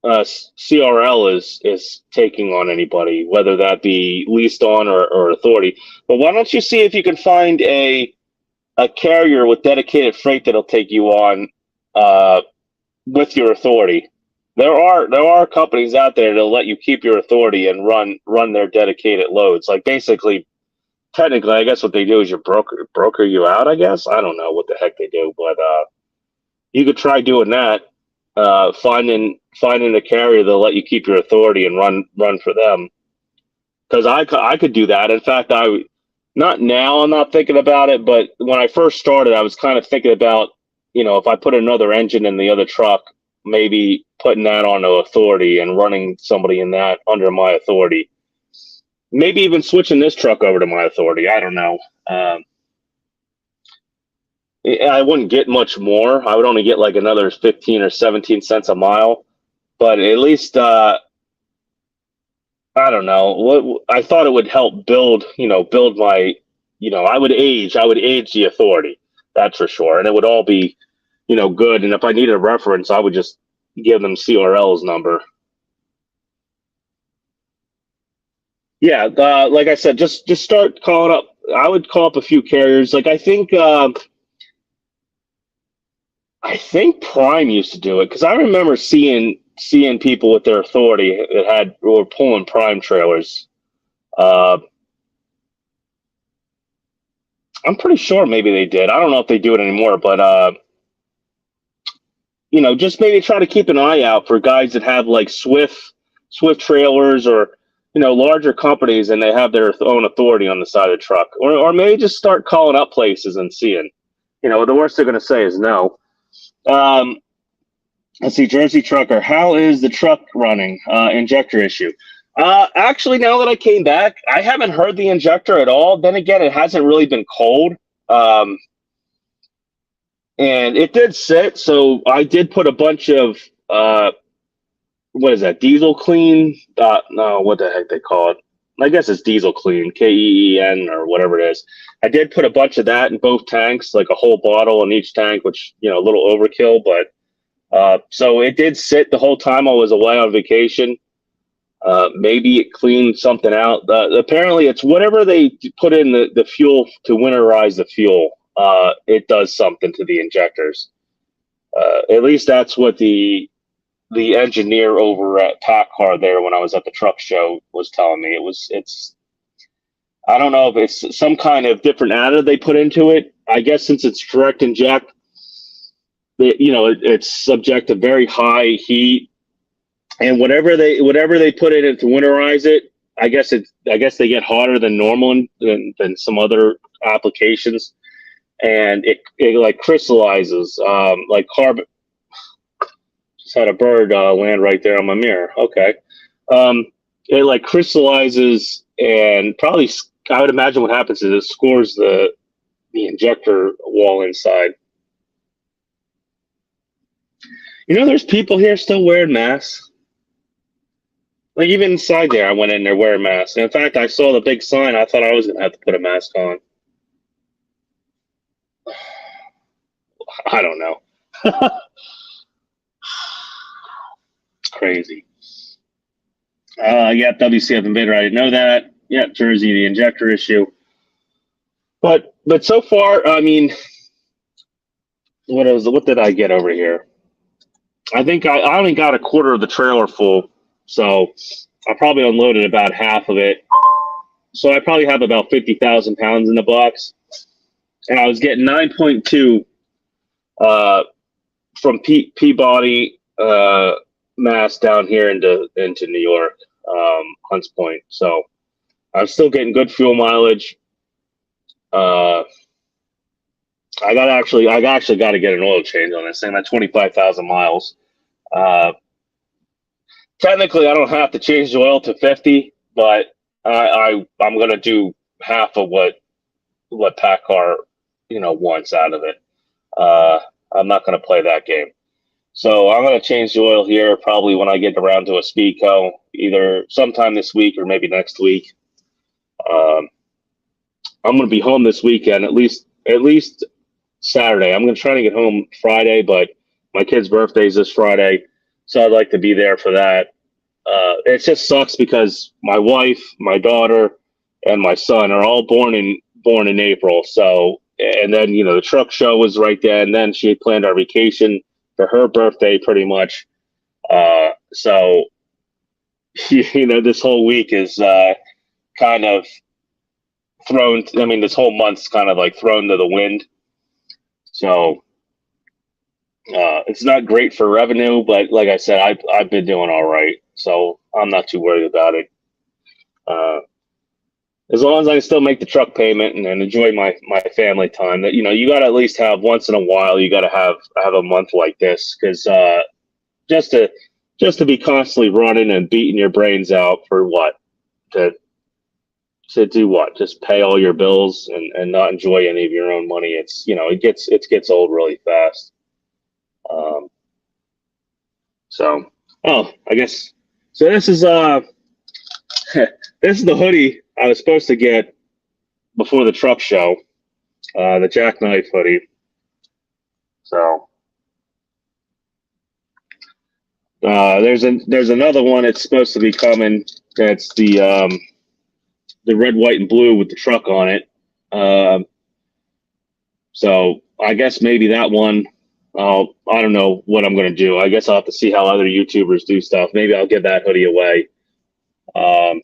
CRL is taking on anybody, whether that be leased on or authority. But why don't you see if you can find a carrier with dedicated freight that'll take you on with your authority. There are companies out there that'll let you keep your authority and run their dedicated loads. Like basically, technically, I guess what they do is you broker you out. I guess I don't know what the heck they do, but you could try doing that. Finding a carrier that'll let you keep your authority and run for them. Because I could do that. In fact, not now. I'm not thinking about it, but when I first started, I was kind of thinking about, if I put another engine in the other truck, maybe putting that on authority and running somebody in that under my authority. Maybe even switching this truck over to my authority. I don't know. I wouldn't get much more. I would only get like another 15 or 17 cents a mile. But at least, I don't know. I thought it would help build my, I would age the authority. That's for sure. And it would all be, good. And if I needed a reference, I would just give them CRL's number. Yeah, like I said, just start calling up I would call up a few carriers. Like I think Prime used to do it because I remember seeing people with their authority that had were pulling Prime trailers. Uh, I'm pretty sure maybe they did. I don't know if they do it anymore, but just maybe try to keep an eye out for guys that have like Swift trailers or larger companies and they have their own authority on the side of the truck, or maybe just start calling up places and seeing. The worst they're going to say is no. Um, let's see, Jersey Trucker. How is the truck running? Injector issue. Actually, now that I came back, I haven't heard the injector at all. Then again, it hasn't really been cold. Um, and it did sit, so I did put a bunch of what is that? Diesel clean? No, what the heck they call it? I guess it's diesel clean, KEEN or whatever it is. I did put a bunch of that in both tanks, like a whole bottle in each tank, which a little overkill, but so it did sit the whole time I was away on vacation. Maybe it cleaned something out. Apparently, it's whatever they put in the fuel to winterize the fuel. It does something to the injectors. At least that's what the engineer over at PACCAR there when I was at the truck show was telling me. It's I don't know if it's some kind of different additive they put into it. I guess since it's direct inject, it's subject to very high heat, and whatever they put in it to winterize it, I guess they get hotter than normal than some other applications, and it like crystallizes like carbon. Just had a bird land right there on my mirror. Okay. It like crystallizes and probably I would imagine what happens is it scores the injector wall inside. There's people here still wearing masks. Like even inside there, I went in there wearing masks. And in fact, I saw the big sign. I thought I was gonna have to put a mask on. I don't know. It's crazy. Yeah, WCF Invader. I didn't know that. Yeah, Jersey, the injector issue. But so far, I mean, what did I get over here? I think I only got a quarter of the trailer full, so I probably unloaded about half of it. So I probably have about 50,000 pounds in the box, and I was getting 9.2 from Peabody, Mass down here into New York, Hunts Point. So I'm still getting good fuel mileage. I actually got to get an oil change on this thing. At 25,000 miles. Technically, I don't have to change the oil to 50, but I'm gonna do half of what PACCAR wants out of it. I'm not gonna play that game. So I'm gonna change the oil here probably when I get around to a Speedco, either sometime this week or maybe next week. I'm gonna be home this weekend, at least Saturday. I'm gonna try to get home Friday, but my kid's birthday is this Friday, so I'd like to be there for that. It just sucks because my wife, my daughter, and my son are all born in April. So, and then the truck show was right there, and then she had planned our vacation for her birthday, pretty much. So, this whole week is kind of thrown. I mean, this whole month's kind of like thrown to the wind. So it's not great for revenue, but like I said, I've been doing all right, so I'm not too worried about it. As long as I can still make the truck payment and enjoy my family time, that you got to at least have once in a while. You got to have a month like this because just to be constantly running and beating your brains out for what to do what? Just pay all your bills and not enjoy any of your own money. It's it gets old really fast. So I guess so. This is this is the hoodie I was supposed to get before the truck show, the Jackknife hoodie. So there's another one. It's supposed to be coming. That's the red, white, and blue with the truck on it. Um, so I guess maybe that one. I don't know what I'm going to do. I guess I'll have to see how other YouTubers do stuff. Maybe I'll give that hoodie away. Um,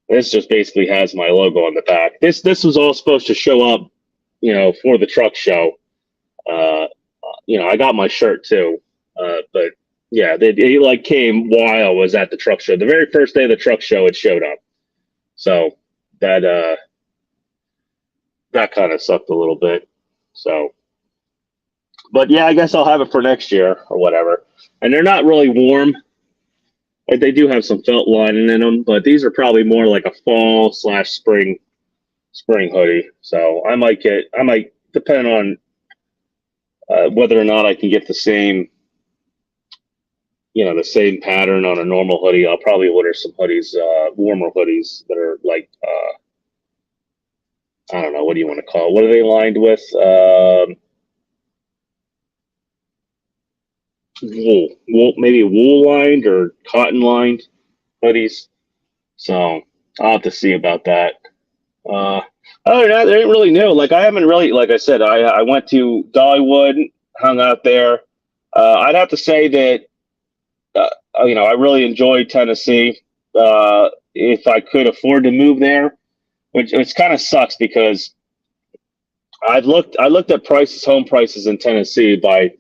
this just basically has my logo on the back. This was all supposed to show up, for the truck show. Uh, I got my shirt too, but yeah, it like came while I was at the truck show. The very first day of the truck show, it showed up. So that that kind of sucked a little bit. So, but yeah, I guess I'll have it for next year or whatever. And they're not really warm. Like they do have some felt lining in them, but these are probably more like a fall/spring hoodie. So I might depend on whether or not I can get the same pattern on a normal hoodie. I'll probably order some hoodies, warmer hoodies that are like, I don't know, what do you want to call it? What are they lined with? Wool, maybe wool lined or cotton lined hoodies. So I'll have to see about that. Other than that, they didn't really know. Like I haven't really, like I said, I went to Dollywood, hung out there. I'd have to say that I really enjoyed Tennessee. If I could afford to move there, which kind of sucks because I looked at home prices in Tennessee by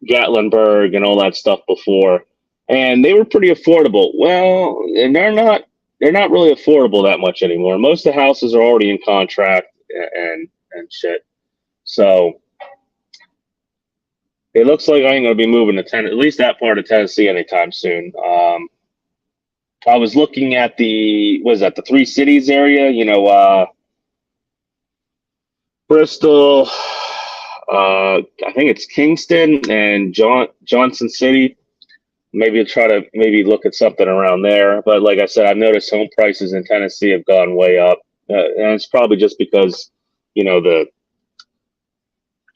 Gatlinburg and all that stuff before, and they were pretty affordable. Well, and they're not really affordable that much anymore. Most of the houses are already in contract and shit. So it looks like I ain't gonna be moving to at least that part of Tennessee anytime soon. I was looking at the Three Cities area, Bristol, I think it's Kingston and Johnson City. Maybe I'll try to look at something around there. But like I said, I've noticed home prices in Tennessee have gone way up, and it's probably just because the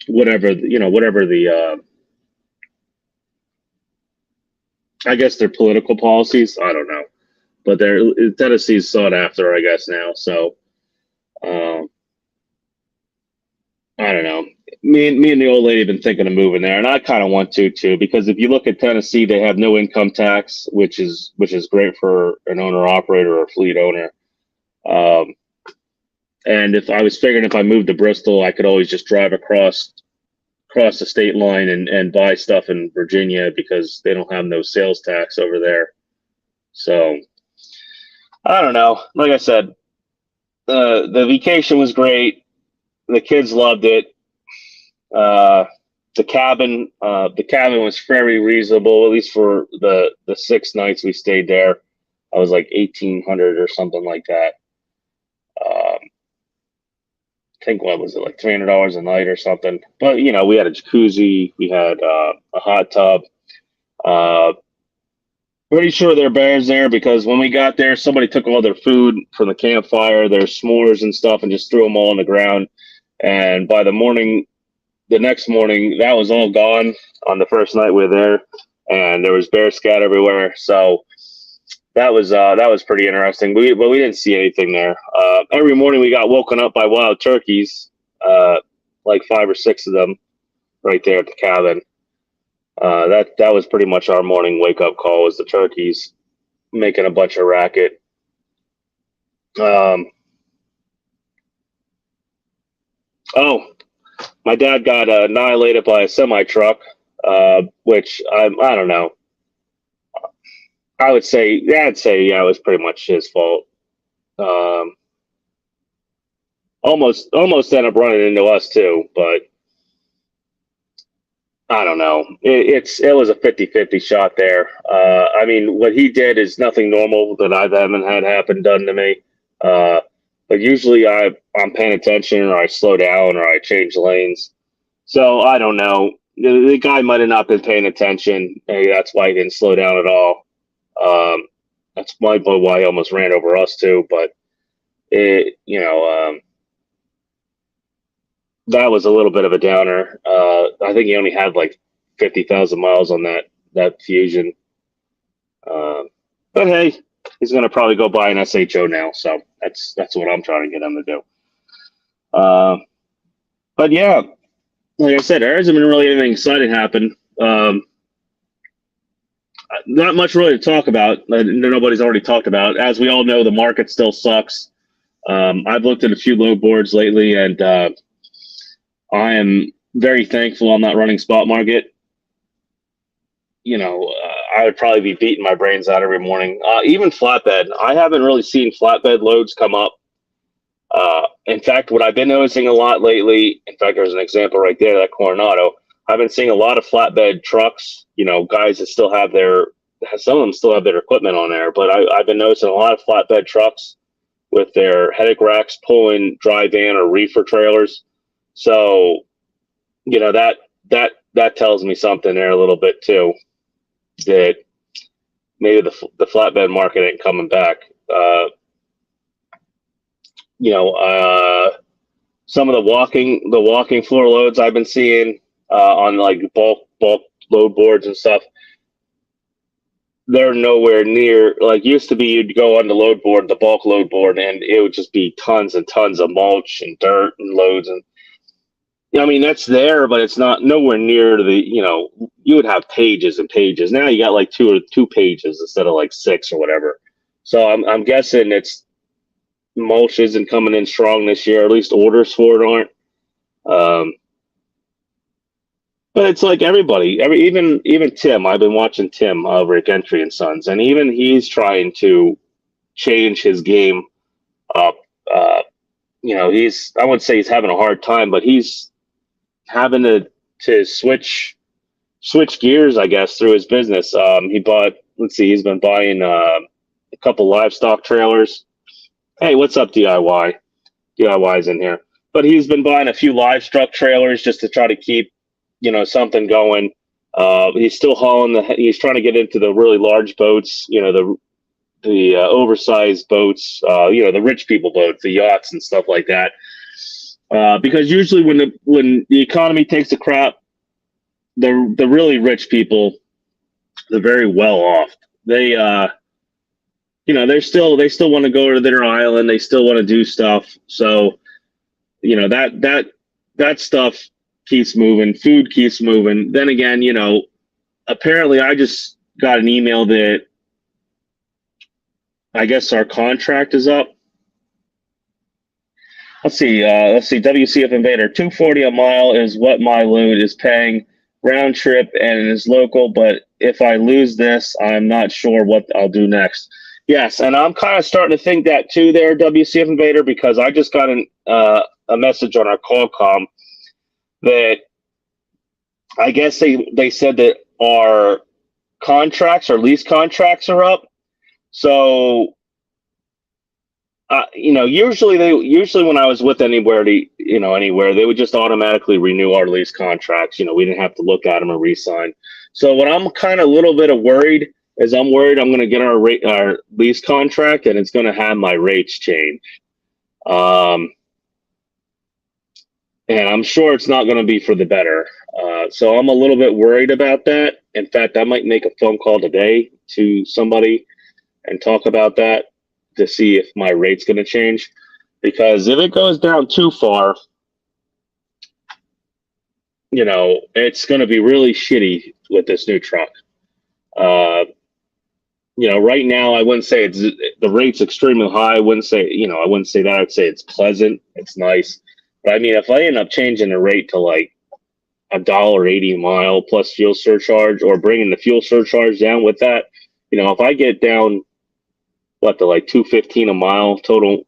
whatever the I guess their political policies. I don't know, but Tennessee's sought after, I guess now. So um, I don't know. Me and the old lady have been thinking of moving there, and I kind of want to too, because if you look at Tennessee, they have no income tax, which is great for an owner operator or a fleet owner. Um, and if I was figuring if I moved to Bristol, I could always just drive across the state line and buy stuff in Virginia because they don't have no sales tax over there. So I don't know. Like I said, the vacation was great. The kids loved it. The cabin was very reasonable, at least for the 6 nights we stayed there. I was like 1,800 or something like that. I think what was it, like $300 a night or something? But we had a jacuzzi, we had a hot tub. Uh, Pretty sure there are bears there because when we got there, somebody took all their food from the campfire, their s'mores and stuff, and just threw them all on the ground. And by the next morning, that was all gone on the first night we were there, and there was bear scat everywhere. So that was pretty interesting. But we didn't see anything there. Every morning we got woken up by wild turkeys, like 5 or 6 of them, right there at the cabin. That was pretty much our morning wake up call, was the turkeys making a bunch of racket. Oh, my dad got annihilated by a semi truck, which I don't know. I'd say yeah, it was pretty much his fault. Um, almost ended up running into us too, but I don't know. It was a 50-50 shot there. I mean, what he did is nothing normal that haven't had done to me. Uh, but usually I'm paying attention, or I slow down, or I change lanes. So I don't know. The guy might have not been paying attention. Maybe that's why he didn't slow down at all. That's why he almost ran over us too. But that was a little bit of a downer. I think he only had like 50,000 miles on that Fusion. But hey, he's gonna probably go buy an SHO now. So that's what I'm trying to get him to do. Uh, but yeah, like I said, there hasn't been really anything exciting happen. Not much really to talk about. Nobody's already talked about. As we all know, the market still sucks. I've looked at a few load boards lately, and I am very thankful I'm not running spot market. I would probably be beating my brains out every morning. Even flatbed, I haven't really seen flatbed loads come up. In fact, what I've been noticing a lot lately, in fact, there's an example right there, that Coronado. I've been seeing a lot of flatbed trucks, guys that still have some of them still have their equipment on there, but I've been noticing a lot of flatbed trucks with their headache racks pulling dry van or reefer trailers. So, that tells me something there a little bit too, that maybe the flatbed market ain't coming back. Some of the walking floor loads I've been seeing on like bulk load boards and stuff, they're nowhere near like used to be. You'd go on the load board, the bulk load board, and it would just be tons and tons of mulch and dirt and loads. And I mean, that's there, but it's not nowhere near you would have pages and pages. Now you got like two pages instead of like six or whatever. So I'm guessing it's mulch isn't coming in strong this year. At least orders for it aren't. But it's like everybody, even Tim. I've been watching Tim over at Gentry and Sons, and even he's trying to change his game up. I would say he's having a hard time, but he's having to switch gears, I guess, through his business. He bought. Let's see, he's been buying a couple livestock trailers. Hey, what's up, DIY? DIY's in here, but he's been buying a few livestock trailers just to try to keep something going. He's still hauling he's trying to get into the really large boats, the oversized boats, the rich people boats, the yachts and stuff like that. Because usually when the economy takes a crap, the really rich people, the very well off, they they still want to go to their island, they still want to do stuff. So that stuff keeps moving, food keeps moving. Then again, apparently I just got an email that I guess our contract is up. Let's see, WCF Invader, 240 a mile is what my load is paying round trip and it is local, but if I lose this, I'm not sure what I'll do next. Yes, and I'm kind of starting to think that too there, WCF Invader, because I just got a message on our call com that I guess they said that our lease contracts are up. So, usually when I was with anywhere, they would just automatically renew our lease contracts. We didn't have to look at them or re-sign. So what I'm kind of a little bit of worried is I'm worried I'm going to get our lease contract and it's going to have my rates change. And I'm sure it's not going to be for the better. So I'm a little bit worried about that. In fact, I might make a phone call today to somebody and talk about that to see if my rate's going to change. Because if it goes down too far, it's going to be really shitty with this new truck. Right now, I wouldn't say the rate's extremely high. I wouldn't say that. I'd say it's pleasant. It's nice. But I mean, if I end up changing the rate to like $1.80 a mile plus fuel surcharge, or bringing the fuel surcharge down with that, if I get down to like $2.15 a mile total,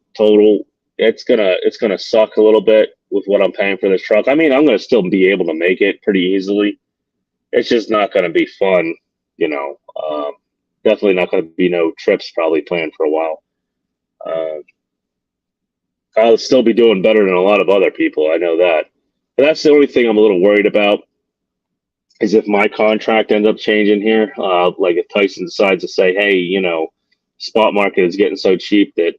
it's gonna suck a little bit with what I'm paying for this truck. I mean, I'm gonna still be able to make it pretty easily. It's just not gonna be fun, Definitely not gonna be no trips probably planned for a while. I'll still be doing better than a lot of other people. I know that. But that's the only thing I'm a little worried about, is if my contract ends up changing here. Like if Tyson decides to say, hey, spot market is getting so cheap that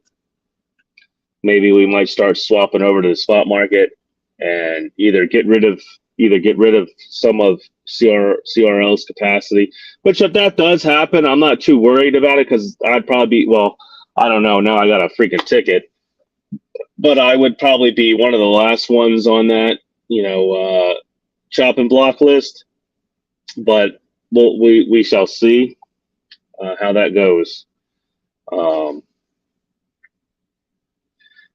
maybe we might start swapping over to the spot market and either get rid of some of CRL's capacity. Which if that does happen, I'm not too worried about it, because I'd probably be, well, I don't know. Now I got a freaking ticket. but I would probably be one of the last ones on that, chopping block list. But we shall see how that goes. Um,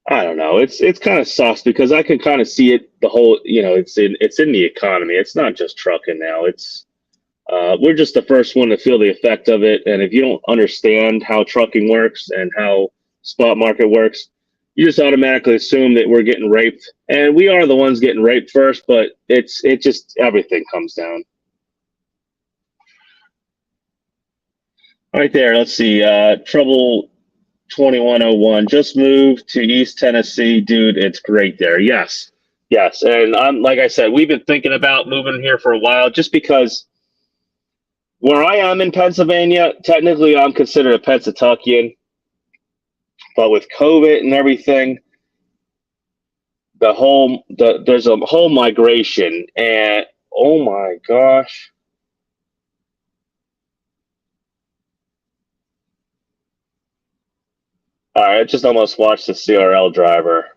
I don't know. It's kind of sus because I can kind of see it. The whole, it's in the economy. It's not just trucking now. We're just the first one to feel the effect of it. And if you don't understand how trucking works and how spot market works, you just automatically assume that we're getting raped. And we are the ones getting raped first, but it just everything comes down. Right there, let's see. Trouble 2101 just moved to East Tennessee, dude. It's great there. Yes. Yes. And I'm like I said, we've been thinking about moving here for a while just because where I am in Pennsylvania, technically I'm considered a Pennsatuckian, but with COVID and everything, there's a whole migration and oh my gosh. All right, I just almost watched the CRL driver,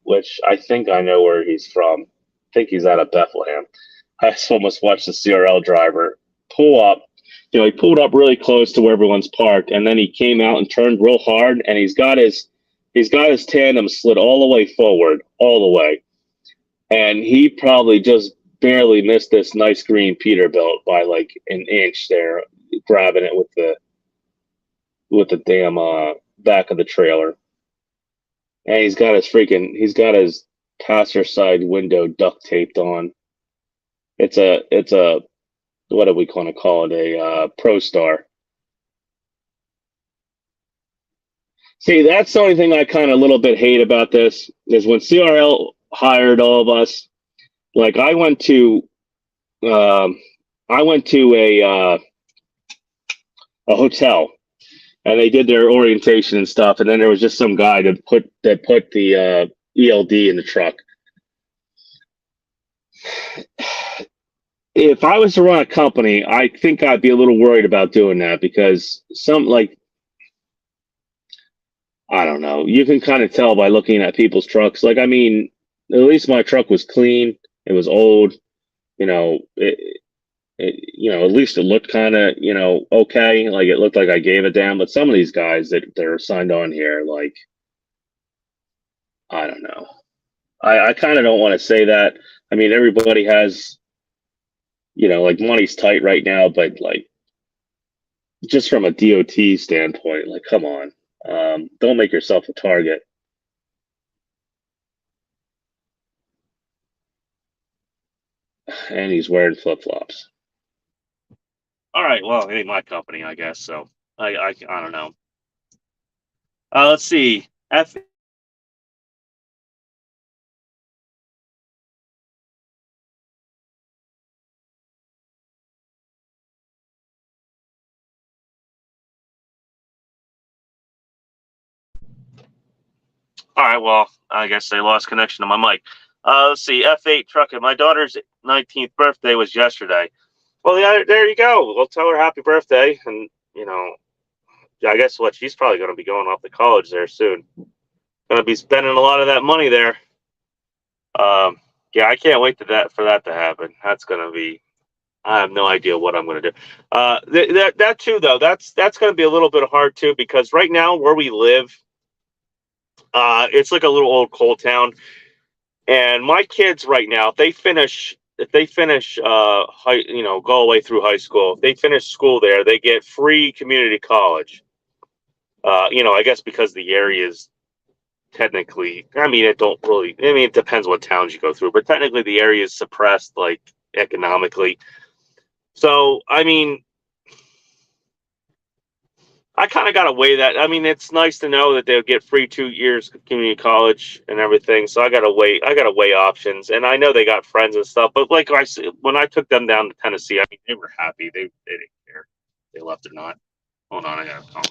which I think I know where he's from. I think he's out of Bethlehem. I just almost watched the CRL driver pull up. He pulled up really close to where everyone's parked, and then he came out and turned real hard, and he's got his tandem slid all the way forward, all the way, and he probably just barely missed this nice green Peterbilt by like an inch there, grabbing it with the damn back of the trailer. And he's got his passenger side window duct taped on. It's a what do we want to call it? A Pro Star. See, that's the only thing I kind of a little bit hate about this is when CRL hired all of us. Like um, I went to a hotel and they did their orientation and stuff, and then there was just some guy that put the ELD in the truck. If I was to run a company, I think I'd be a little worried about doing that because some like I don't know. You can kind of tell by looking at people's trucks. Like I mean, at least my truck was clean. It was old. At least it looked kind of okay. Like it looked like I gave a damn. But some of these guys that are signed on here, like I don't know. I kind of don't want to say that. I mean, everybody has like money's tight right now, but like just from a DOT standpoint, like, come on, don't make yourself a target. And he's wearing flip flops. All right, well, it ain't my company, I guess. So I don't know. Let's see. All right, well, I guess I lost connection to my mic. Let's see. F8 trucking. My daughter's 19th birthday was yesterday. Well, yeah, there you go. We'll tell her happy birthday, and I guess what she's probably going to be going off to college there soon. Going to be spending a lot of that money there. Yeah, I can't wait for that to happen. That's going to be. I have no idea what I'm going to do. That too, though. That's going to be a little bit hard too because right now where we live, it's like a little old coal town, and my kids right now, if they finish go all the way through high school, if they finish school there, they get free community college. I guess because the area is technically, I mean, it don't really, I mean, it depends what towns you go through, but technically the area is suppressed, like economically. So, I mean, I kind of got to weigh that. I mean, it's nice to know that they'll get free 2 years of community college and everything. So I got to weigh options, and I know they got friends and stuff. But like I said, when I took them down to Tennessee, I mean, they were happy. They didn't care if they left or not. Hold on, I got to call.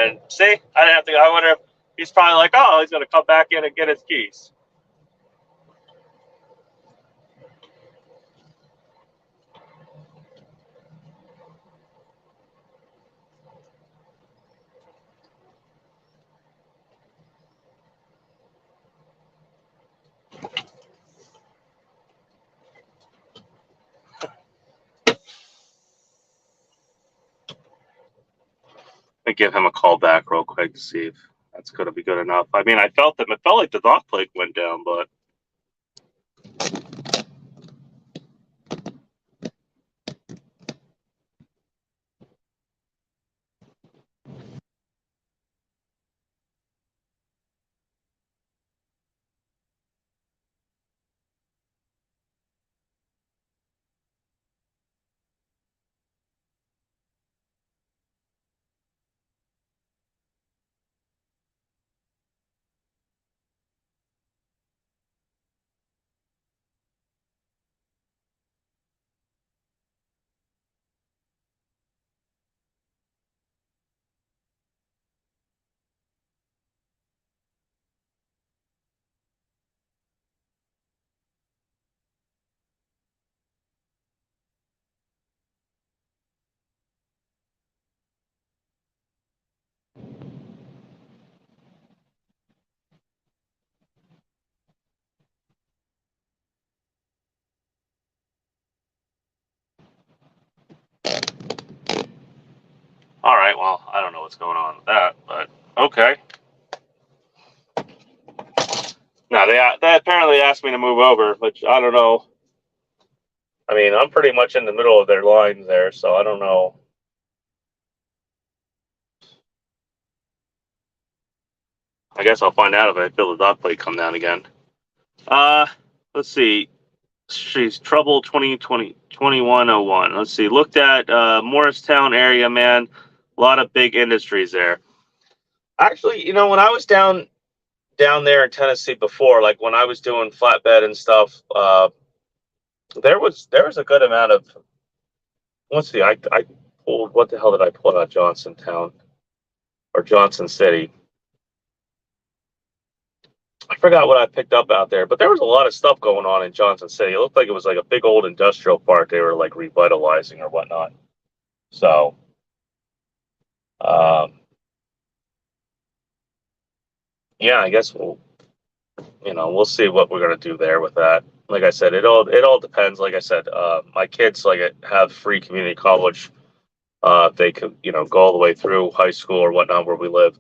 And see, I didn't have to. I wonder if he's probably like, oh, he's gonna come back in and get his keys. Let me give him a call back real quick to see if that's going to be good enough. I mean, it felt like the dock plate went down, but all right. Well, I don't know what's going on with that, but okay. No, they apparently asked me to move over, which I don't know. I mean, I'm pretty much in the middle of their lines there, so I don't know. I guess I'll find out if I feel the dock plate come down again. Let's see. She's trouble 2020 Let's see. Looked at Morristown area, man. A lot of big industries there. Actually, when I was down there in Tennessee before, like when I was doing flatbed and stuff, there was a good amount of. Let's see. I pulled. What the hell did I pull out Johnsontown or Johnson City? I forgot what I picked up out there, but there was a lot of stuff going on in Johnson City. It looked like it was like a big old industrial park they were like revitalizing or whatnot. So, yeah, I guess we'll see what we're gonna do there with that. Like I said, it all depends. Like I said, my kids have free community college. If they could, go all the way through high school or whatnot where we live.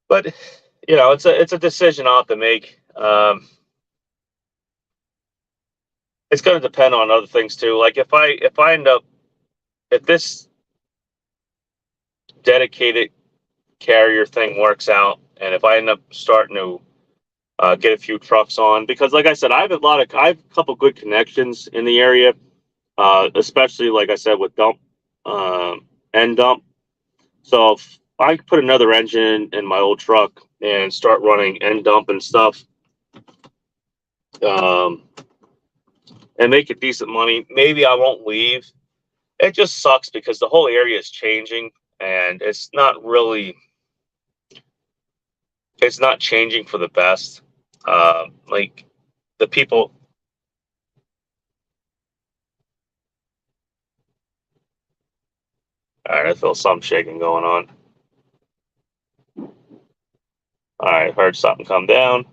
But it's a decision I'll have to make. It's going to depend on other things too. Like if this dedicated carrier thing works out, and if I end up starting to get a few trucks on, because like I said, I have a couple good connections in the area, especially like I said with end dump. So if I put another engine in my old truck and start running end dump and stuff, and make it decent money, maybe I won't leave. It just sucks because the whole area is changing, and it's not changing for the best. Like the people. All right, I feel some shaking going on. All right, heard something come down.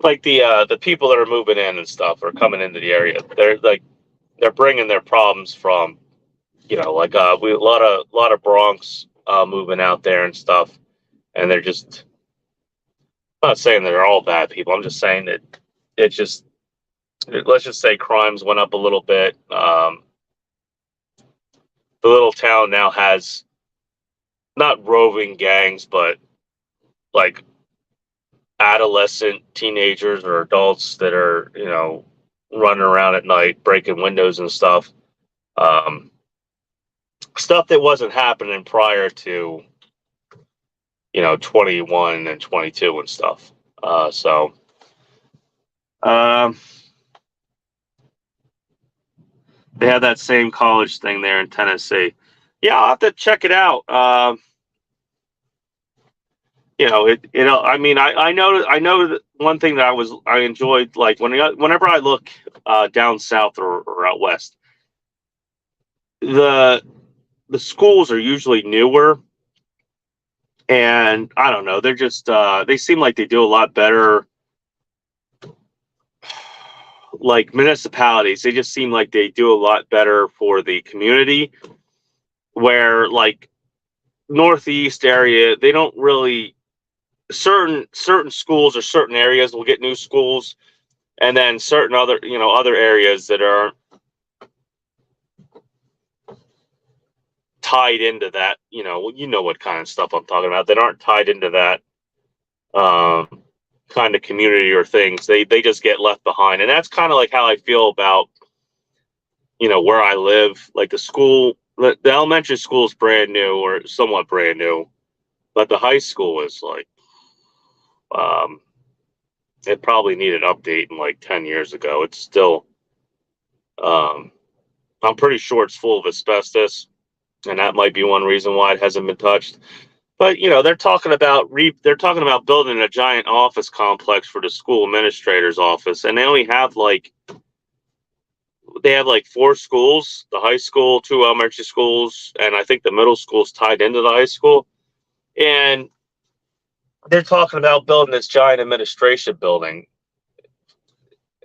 Like the people that are moving in and stuff are coming into the area. They're bringing their problems from, like we a lot of Bronx moving out there and stuff, and they're just. I'm not saying they're all bad people. I'm just saying that it just. Let's just say crimes went up a little bit. The little town now has not roving gangs, but like adolescent teenagers or adults that are, running around at night, breaking windows and stuff. Stuff that wasn't happening prior to 21 and 22 and stuff. So um, they have that same college thing there in Tennessee. Yeah, I'll have to check it out. I mean, I know that one thing that I enjoyed, like whenever I look down south or out west, the the schools are usually newer, and I don't know, they're just they seem like they do a lot better. Like municipalities, they just seem like they do a lot better for the community. Where like northeast area, they don't really certain schools or certain areas will get new schools, and then certain other areas that are tied into that, what kind of stuff I'm talking about, that aren't tied into that um, kind of community or things. They just get left behind, and that's kind of like how I feel about where I live. Like the elementary school is brand new or somewhat brand new, but the high school is like um, it probably needed updating like 10 years ago. It's still um, I'm pretty sure it's full of asbestos, and that might be one reason why it hasn't been touched. But they're talking about building a giant office complex for the school administrator's office, and they have like four schools: the high school, two elementary schools, and I think the middle school is tied into the high school. And they're talking about building this giant administration building,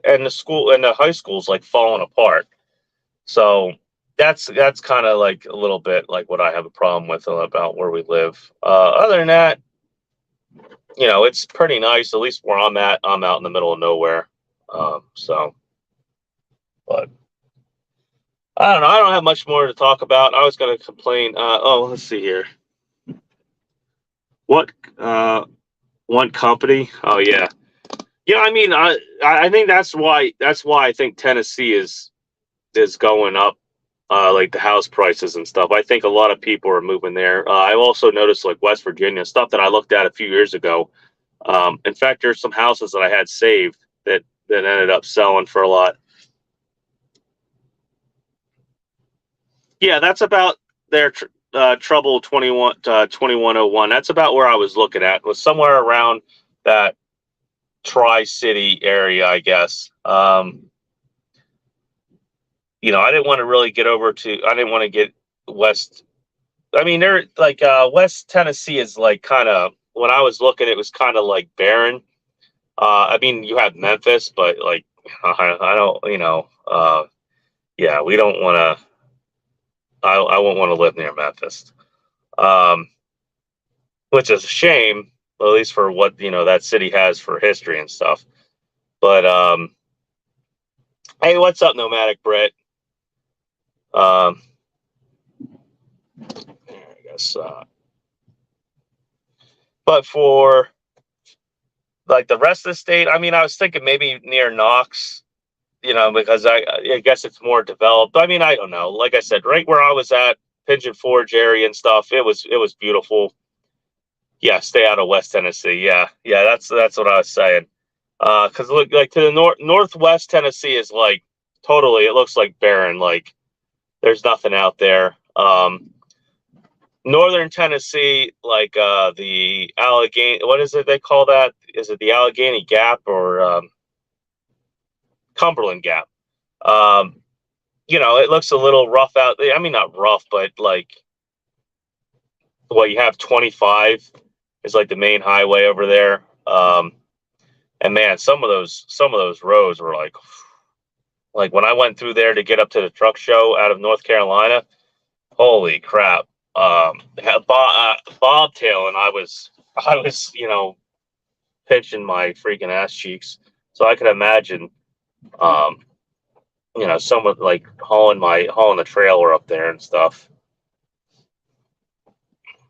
and the high school's like falling apart. So that's kind of like a little bit like what I have a problem with about where we live. Other than that, it's pretty nice. At least where I'm at, I'm out in the middle of nowhere. So, but I don't know. I don't have much more to talk about. I was going to complain. Let's see here. What one company? Oh yeah, yeah. I mean, I think that's why I think Tennessee is going up. Like the house prices and stuff. I think a lot of people are moving there. I've also noticed like West Virginia stuff that I looked at a few years ago. In fact, there's some houses that I had saved that ended up selling for a lot. Yeah, that's about their trouble 2101. That's about where I was looking at. It was somewhere around that Tri-City area, I guess. I didn't want to really get I didn't want to get west. I mean, they're like West Tennessee is like kind of, when I was looking, it was kind of like barren. I mean, you have Memphis, but like I don't, yeah, we don't want to. I won't want to live near Memphis, um, which is a shame, at least for what that city has for history and stuff. But hey, what's up, Nomadic Brett? I guess, but for like the rest of the state, I mean, I was thinking maybe near Knox, because I guess it's more developed. I mean, I don't know. Like I said, right where I was at, Pigeon Forge area and stuff, it was beautiful. Yeah, stay out of West Tennessee. Yeah, yeah, that's what I was saying. Because look, like to the northwest Tennessee is like totally, it looks like barren. Like there's nothing out there. Northern Tennessee, like the Allegheny, what is it they call that? Is it the Allegheny Gap or Cumberland Gap? Um, it looks a little rough out there. I mean, not rough, but like, you have 25 is like the main highway over there. And man, some of those roads were like when I went through there to get up to the truck show out of North Carolina. Holy crap! Bobtail, and I was pinching my freaking ass cheeks. So I could imagine, um, someone like hauling the trailer up there and stuff.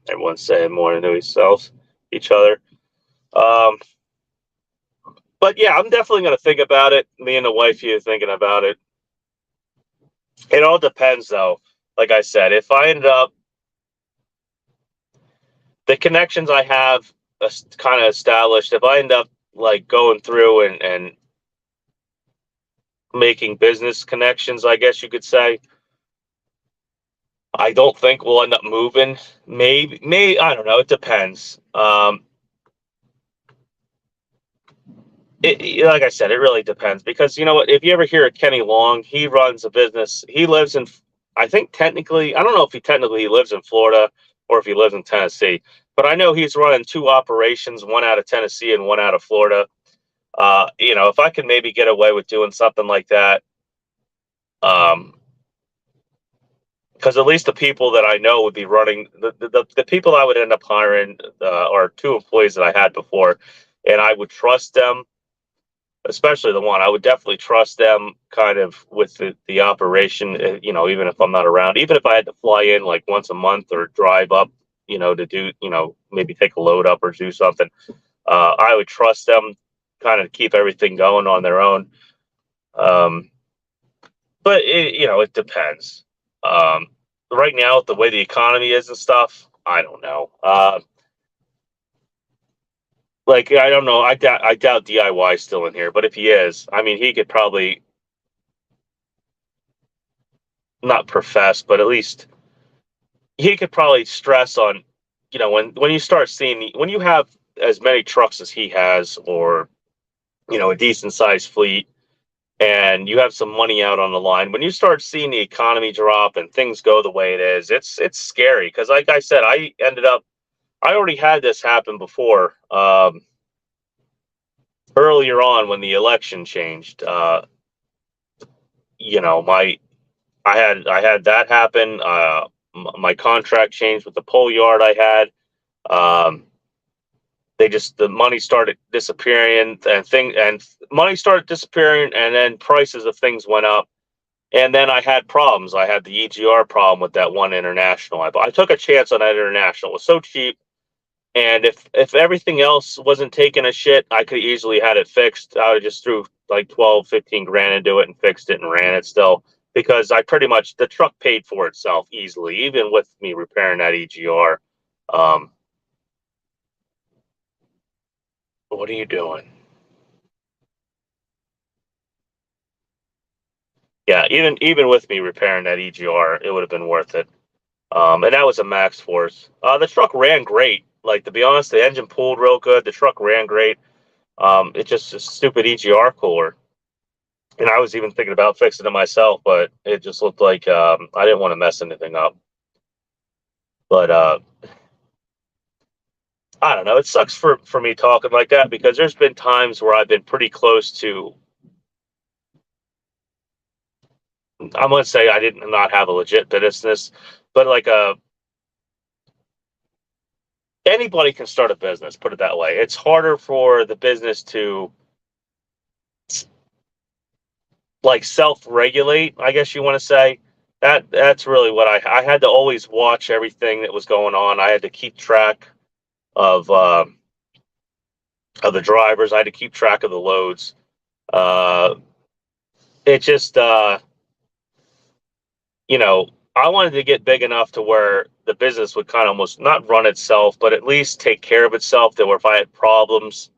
Everyone's saying more into each other. Um, but yeah, I'm definitely going to think about it. Me and the wifey are thinking about it. It all depends, though. Like I said, if I ended up the connections I have kind of established, if I end up like going through and making business connections, I guess you could say, I don't think we'll end up moving. Maybe I don't know. It depends. Like I said, it really depends because you know what? If you ever hear of Kenny Long, he runs a business. He lives in, I think technically, I don't know if he technically lives in Florida or if he lives in Tennessee, but I know he's running two operations, one out of Tennessee and one out of Florida. If I could maybe get away with doing something like that, um, because at least the people that I know would be running the people I would end up hiring are two employees that I had before, and I would trust them, especially the one. I would definitely trust them kind of with the operation, even if I'm not around, even if I had to fly in like once a month or drive up, to do, maybe take a load up or do something. I would trust them kind of keep everything going on their own. Um, but it depends. Right now, the way the economy is and stuff, I don't know. Like I don't know. I doubt DIY is still in here, but if he is, I mean, he could probably not profess, but at least he could probably stress on, when you start seeing when you have as many trucks as he has, or a decent sized fleet, and you have some money out on the line, when you start seeing the economy drop and things go the way it is, it's scary. Because, like I said, I already had this happen before. Earlier on when the election changed, my I had that happen. My contract changed with the pole yard I had. Um, the money started disappearing, and money started disappearing, and then prices of things went up. And then I had problems. I had the EGR problem with that one international. I took a chance on that international. It was so cheap. And if everything else wasn't taking a shit, I could easily had it fixed. I would just threw like 12, 15 grand into it and fixed it and ran it still, because I pretty much, the truck paid for itself easily, even with me repairing that EGR. Um, what are you doing? Yeah, even with me repairing that EGR, it would have been worth it. And that was a max force. The truck ran great. Like, to be honest, the engine pulled real good. The truck ran great. It's just a stupid EGR cooler. And I was even thinking about fixing it myself, but it just looked like I didn't want to mess anything up. But I don't know. It sucks for me talking like that, because there's been times where I've been pretty close to. I'm gonna say I didn't not have a legit business, but like anybody can start a business. Put it that way. It's harder for the business to like self-regulate, I guess you want to say. That's really what I had to always watch everything that was going on. I had to keep track of uh, of the drivers. I had to keep track of the loads. Uh, it just I wanted to get big enough to where the business would kind of almost not run itself, but at least take care of itself. That where if I had problems,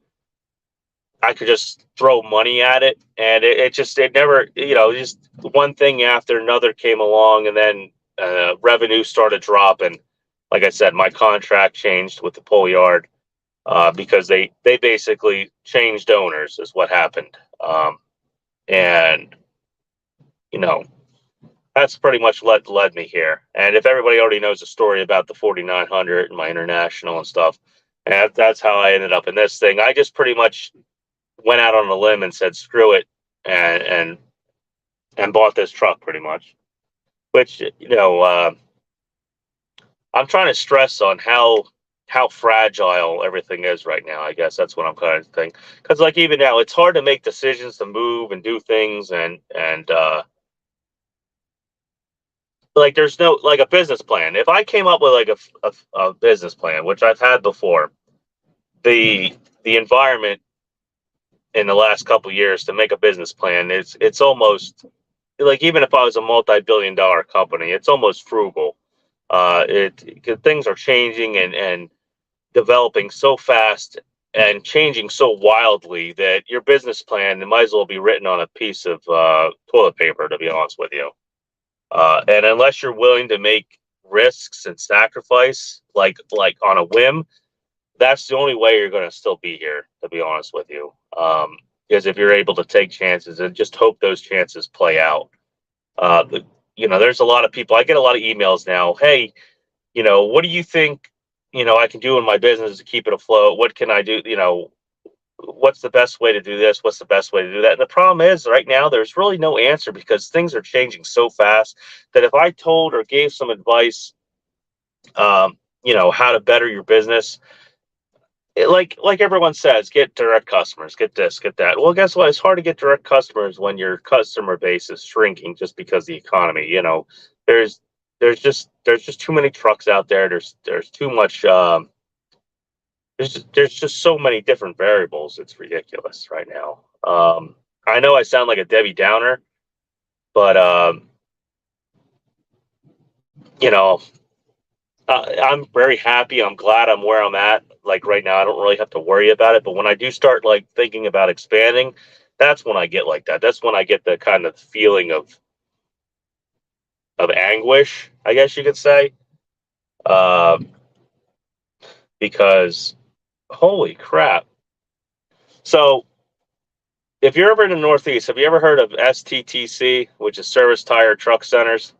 I could just throw money at it, and it never, just one thing after another came along, and then revenue started dropping. Like I said, my contract changed with the pole yard because they basically changed owners, is what happened, and you know that's pretty much led me here. And if everybody already knows the story about the 4900 and my international and stuff, and that's how I ended up in this thing. I just pretty much went out on a limb and said screw it, and and bought this truck pretty much. Which I'm trying to stress on how fragile everything is right now. I guess that's what I'm kind of thinking. Because like even now, it's hard to make decisions to move and do things, and like there's no like a business plan. If I came up with like a business plan, which I've had before, the environment in the last couple of years to make a business plan, it's almost like, even if I was a multi-billion-dollar company, it's almost frugal. Things are changing, and developing so fast and changing so wildly that your business plan might as well be written on a piece of toilet paper, to be honest with you. And unless you're willing to make risks and sacrifice, like on a whim, that's the only way you're going to still be here, to be honest with you. Because if you're able to take chances and just hope those chances play out. There's a lot of people. I get a lot of emails now. Hey, what do you think? I can do in my business to keep it afloat. What can I do? What's the best way to do this? What's the best way to do that? And the problem is right now, there's really no answer because things are changing so fast that if I told or gave some advice, how to better your business, like everyone says, get direct customers, get this, get that. Well, guess what? It's hard to get direct customers when your customer base is shrinking just because of the economy. There's there's just too many trucks out there. There's too much. There's just so many different variables. It's ridiculous right now. I know I sound like a Debbie Downer, but you know, I'm very happy. I'm glad I'm where I'm at. Like right now, I don't really have to worry about it. But when I do start like thinking about expanding, that's when I get like that. That's when I get the kind of feeling of anguish, I guess you could say, uh, because holy crap. So if you're ever in the Northeast, have you ever heard of STTC, which is Service Tire Truck Centers?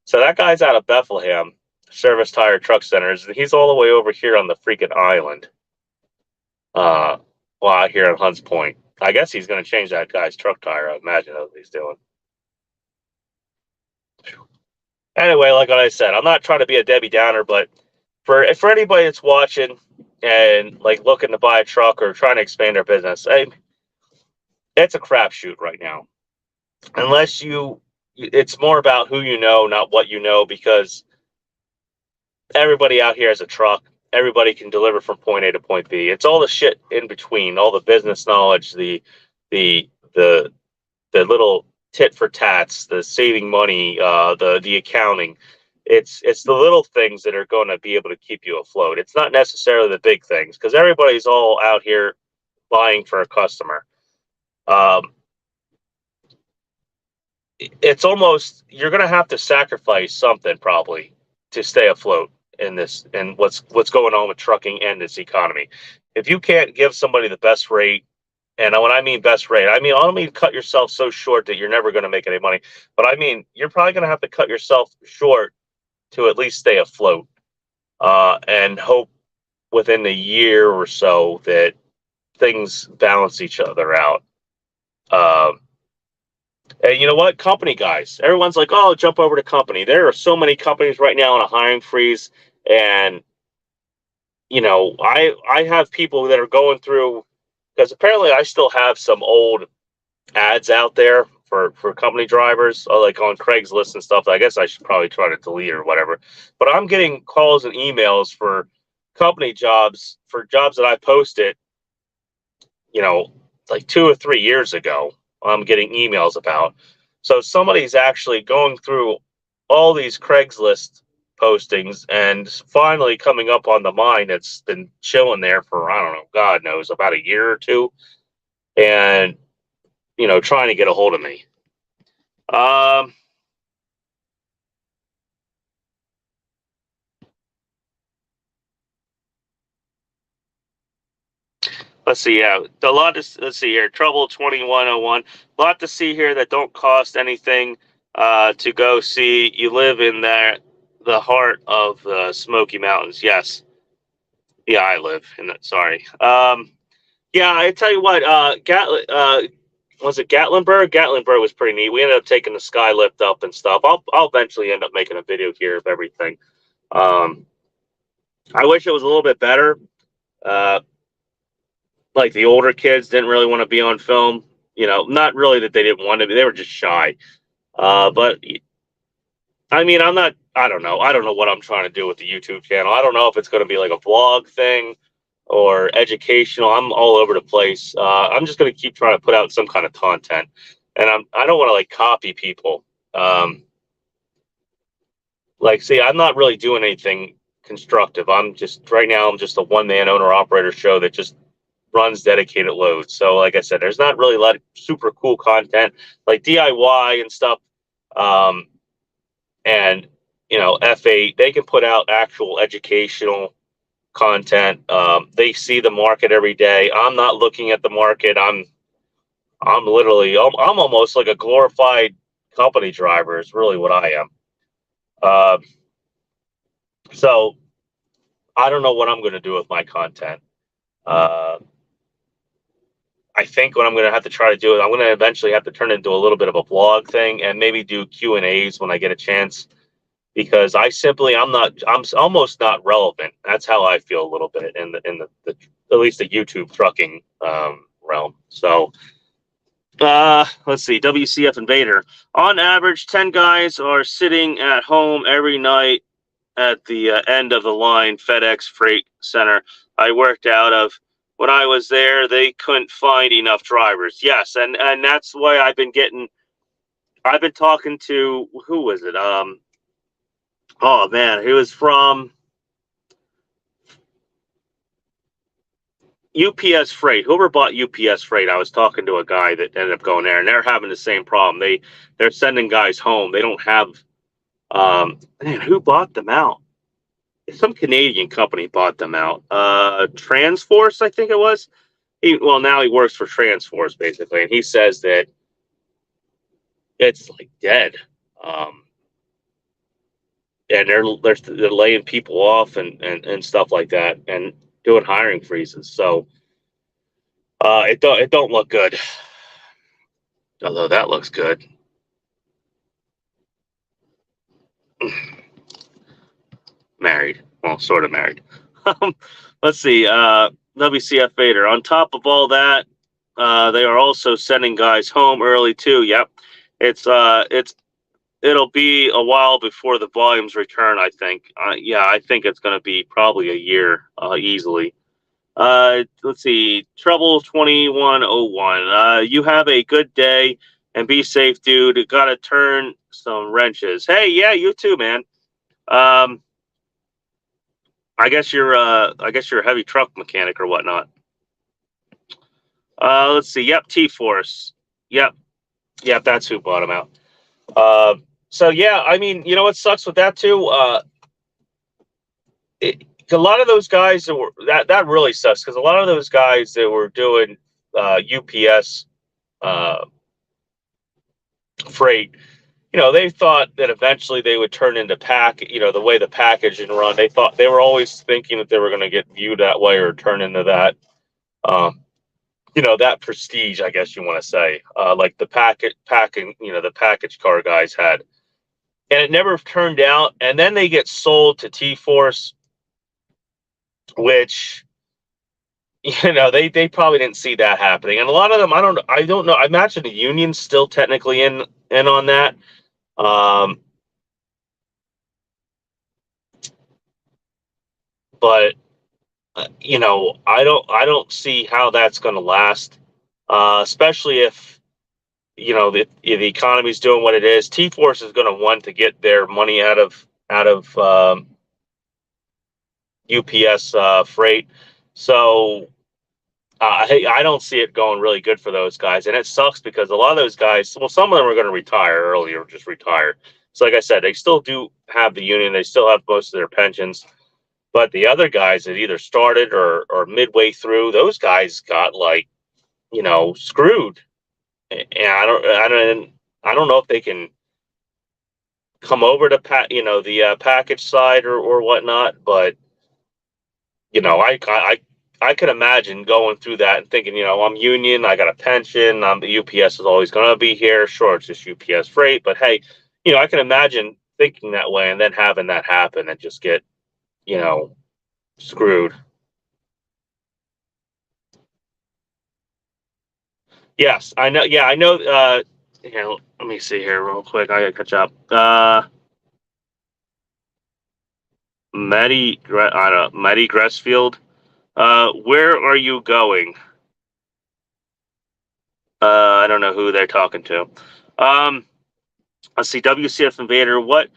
So that guy's out of Bethlehem, Service Tire Truck Centers. He's all the way over here on the freaking island. Out here in Hunts Point. I guess he's going to change that guy's truck tire. I imagine that's what he's doing. Anyway, like what I said, I'm not trying to be a Debbie Downer, but for anybody that's watching and like looking to buy a truck or trying to expand their business, it's a crapshoot right now. Unless it's more about who you know, not what you know, because everybody out here has a truck. Everybody can deliver from point A to point B. It's all the shit in between, all the business knowledge, the little tit for tats, the saving money, the accounting. It's the little things that are going to be able to keep you afloat. It's not necessarily the big things because everybody's all out here buying for a customer. It's almost you're going to have to sacrifice something probably to stay afloat in this and what's going on with trucking and this economy. If you can't give somebody the best rate, and when I mean best rate, I don't mean cut yourself so short that you're never going to make any money, but I mean you're probably going to have to cut yourself short to at least stay afloat, and hope within a year or so that things balance each other out. And you know what? Company guys, everyone's like, oh, jump over to company. There are so many companies right now on a hiring freeze. And, I have people that are going through, because apparently I still have some old ads out there for company drivers, like on Craigslist and stuff. I guess I should probably try to delete or whatever. But I'm getting calls and emails for company jobs, for jobs that I posted, like 2 or 3 years ago. I'm getting emails about. So somebody's actually going through all these Craigslist postings and finally coming up on the mine that's been chilling there for, I don't know, God knows, about a year or two, and trying to get a hold of me. Let's see. Yeah, let's see here. Trouble 2101. A lot to see here that don't cost anything to go see. You live in the heart of the Smoky Mountains. Yes. Yeah, I live in that. Sorry. Yeah, I tell you what. Was it Gatlinburg? Gatlinburg was pretty neat. We ended up taking the sky lift up and stuff. I'll eventually end up making a video here of everything. I wish it was a little bit better. Like the older kids didn't really want to be on film. Not really that they didn't want to be. They were just shy. But I mean, I don't know. I don't know what I'm trying to do with the YouTube channel. I don't know if it's going to be like a vlog thing or educational. I'm all over the place. I'm just going to keep trying to put out some kind of content, and I don't want to like copy people. See, I'm not really doing anything constructive. I'm just right now. I'm just a one-man owner-operator show that just runs dedicated loads. So, like I said, there's not really a lot of super cool content like DIY and stuff. Um, and F8, they can put out actual educational content. They see the market every day. I'm not looking at the market. I'm literally I'm almost like a glorified company driver. Is really what I am. So I don't know what I'm going to do with my content. I think what I'm going to have to try to do is I'm going to eventually have to turn it into a little bit of a blog thing and maybe do Q&As when I get a chance, because I'm almost not relevant. That's how I feel a little bit in the at least the YouTube trucking realm. So let's see, WCF Invader. On average, 10 guys are sitting at home every night at the end of the line FedEx Freight Center I worked out of. When I was there, they couldn't find enough drivers. Yes, and that's why I've been talking to, who was it? Oh man, he was from UPS Freight. Whoever bought UPS Freight, I was talking to a guy that ended up going there, and they're having the same problem. They're sending guys home. They don't have man, who bought them out? Some Canadian company bought them out. Transforce, I think it was. Now he works for Transforce basically, and he says that it's like dead. And they're laying people off and stuff like that, and doing hiring freezes. So it don't look good. Although that looks good. Married. Well, sort of married. Let's see. WCF Vader. On top of all that, they are also sending guys home early too. Yep. It'll be a while before the volumes return, I think. I think it's going to be probably a year easily. Let's see. Trouble 2101. You have a good day and be safe, dude. Got to turn some wrenches. Hey, yeah, you too, man. I guess you're a heavy truck mechanic or whatnot. Let's see. Yep, T-Force. Yep, that's who bought him out. So yeah, I mean, you know what sucks with that too? A lot of those guys that really sucks, because a lot of those guys that were doing UPS freight, they thought that eventually they would turn into the way the package and run. They were always thinking that they were going to get viewed that way or turn into that, that prestige, I guess you want to say, like the packing, the package car guys had, and it never turned out. And then they get sold to T-Force, which, they probably didn't see that happening. And a lot of them, I don't know. I imagine the union's still technically in on that. But I don't see how that's going to last, especially if if the economy's doing what it is. T-Force is going to want to get their money out of UPS freight. So I don't see it going really good for those guys, and it sucks because a lot of those guys, well, some of them are going to retire early or just retire. So, like I said, they still do have the union, they still have most of their pensions, but the other guys that either started or midway through, those guys got screwed. And I don't know if they can come over to the package side or whatnot, but I could imagine going through that and thinking, I'm union, I got a pension, the UPS is always going to be here. Sure, it's just UPS freight, but hey, I can imagine thinking that way and then having that happen and just get, screwed. Yes, I know. Yeah, I know. Here, let me see here real quick. I gotta catch up. Maddie Gressfield. Where are you going? I don't know who they're talking to. Let's see. WCF Invader. What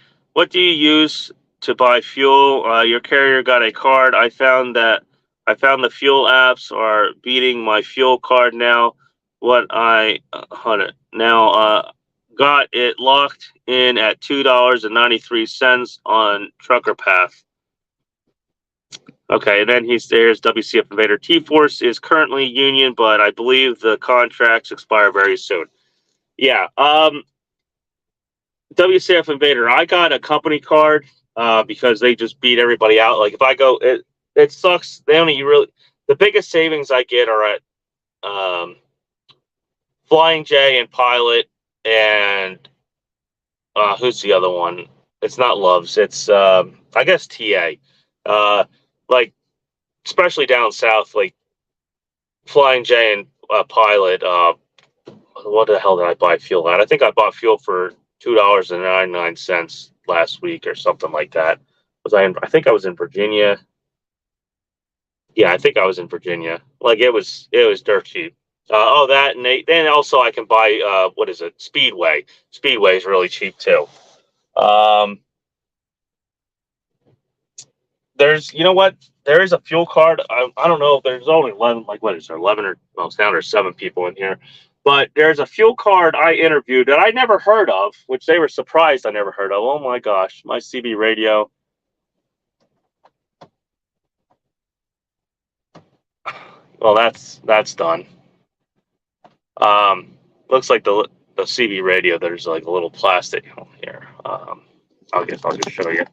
do you use to buy fuel. Your carrier got a card. I found the fuel apps are beating my fuel card now. What I got it locked in at $2.93 on Trucker Path. Okay, and then there's WCF Invader. T-Force is currently union, but I believe the contracts expire very soon. Yeah, WCF Invader. I got a company card because they just beat everybody out. Like if I go, it sucks. The biggest savings I get are at Flying J and Pilot, and who's the other one? It's not Loves. It's I guess TA. Like especially down south, like Flying J and Pilot. What the hell did I buy fuel at? I think I bought fuel for $2.99 last week or something like that. I think I was in Virginia. Yeah, I think I was in Virginia. Like it was dirt cheap. That and then also I can buy what is it? Speedway. Speedway is really cheap too. There's you know what? There is a fuel card. I don't know. There's only 11. Like what is there? 11 or well, it's down to 7 people in here. But there's a fuel card I interviewed that I never heard of, which they were surprised I never heard of. Oh my gosh, my CB radio. Well, that's done. Looks like the CB radio. There's like a little plastic here. I'll just show you.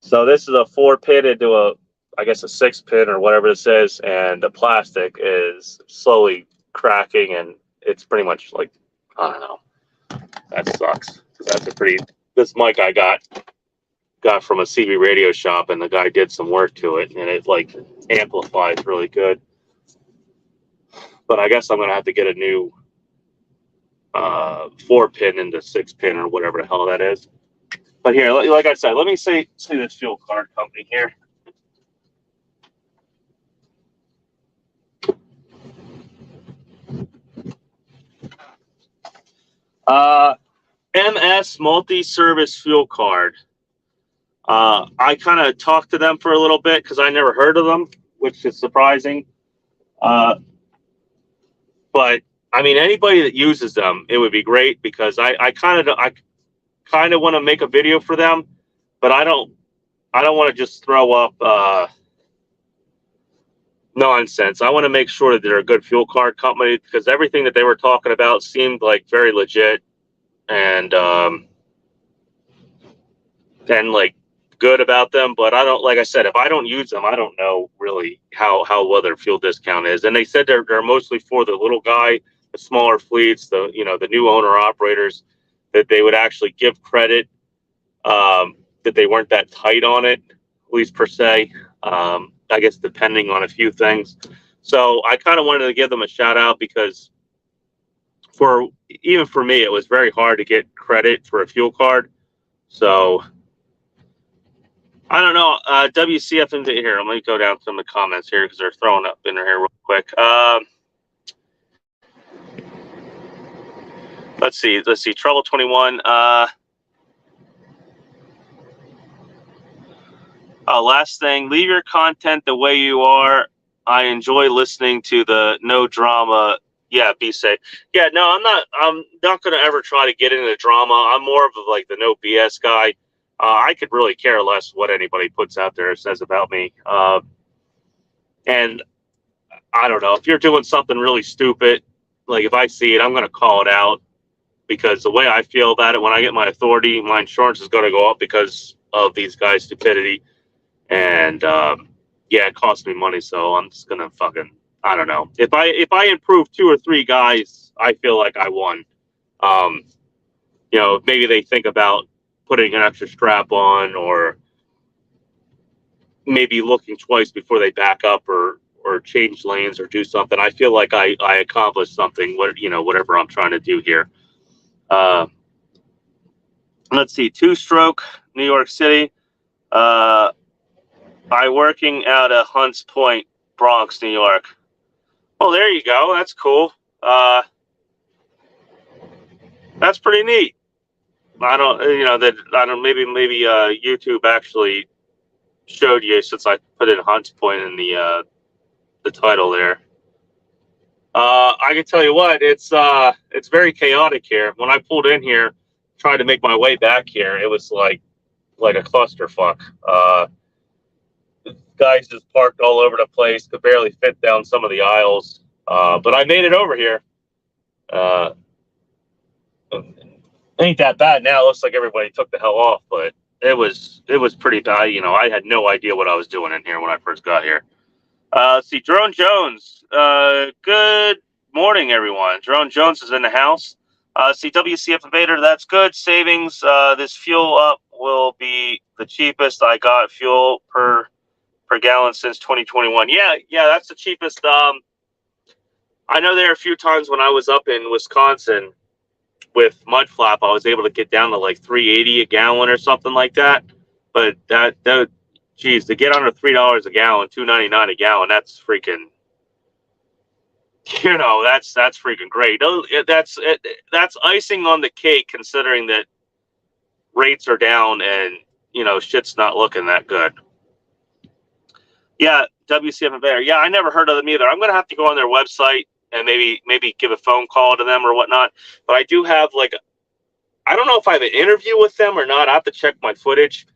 So this is a 4-pin into I guess a 6-pin or whatever this is, and the plastic is slowly cracking, and it's pretty much like I don't know. That sucks. This mic I got from a CB radio shop, and the guy did some work to it, and it like amplifies really good. But I guess I'm gonna have to get a new 4-pin into 6-pin or whatever the hell that is. But here, like I said, let me see this fuel card company here. MS Multi-Service Fuel Card. I kind of talked to them for a little bit because I never heard of them, which is surprising. But I mean, anybody that uses them, it would be great because I kind of want to make a video for them, but I don't want to just throw up nonsense. I want to make sure that they're a good fuel card company because everything that they were talking about seemed like very legit and like good about them. But I don't, like I said, if I don't use them, I don't know really how well their fuel discount is. And they said they're mostly for the little guy, the smaller fleets, the new owner operators, that they would actually give credit, that they weren't that tight on it, at least per se. I guess depending on a few things. So I kind of wanted to give them a shout out because even for me, it was very hard to get credit for a fuel card. So I don't know. WCF into here. Let me go down some of the comments here because they're throwing up in here real quick. Let's see. Trouble 21. Last thing, leave your content the way you are. I enjoy listening to the no drama. Yeah, be safe. Yeah, no, I'm not going to ever try to get into drama. I'm more of like the no BS guy. I could really care less what anybody puts out there or says about me. And I don't know, if you're doing something really stupid, like if I see it, I'm going to call it out because the way I feel about it, when I get my authority, my insurance is going to go up because of these guys' stupidity. And yeah, it costs me money, so I'm just gonna fucking, I don't know. If I improve 2 or 3 guys, I feel like I won. Maybe they think about putting an extra strap on, or maybe looking twice before they back up, or change lanes, or do something. I feel like I accomplished something. Whatever I'm trying to do here. Let's see, 2-stroke, New York City. I working out of Hunts Point, Bronx, New York. Well, there you go. That's cool. That's pretty neat. I don't, that I don't. Maybe YouTube actually showed you since I put in Hunts Point in the title there. I can tell you what, it's very chaotic here. When I pulled in here, tried to make my way back here, it was like a clusterfuck. Guys just parked all over the place, could barely fit down some of the aisles. But I made it over here. Uh, ain't that bad now. It looks like everybody took the hell off, but it was pretty bad. I had no idea what I was doing in here when I first got here. See, Drone Jones. Good morning, everyone. Drone Jones is in the house. See, WCF Invader, that's good. Savings. This fuel up will be the cheapest I got fuel per gallon since 2021. Yeah, that's the cheapest. I know there are a few times when I was up in Wisconsin with Mudflap, I was able to get down to like 3.80 a gallon or something like that. But geez, to get under $3 a gallon, $2.99 a gallon, that's freaking, that's freaking great. That's icing on the cake, considering that rates are down and shit's not looking that good. Yeah, WCF and Bear. Yeah, I never heard of them either. I'm gonna have to go on their website and maybe give a phone call to them or whatnot. But I do have I don't know if I have an interview with them or not. I have to check my footage.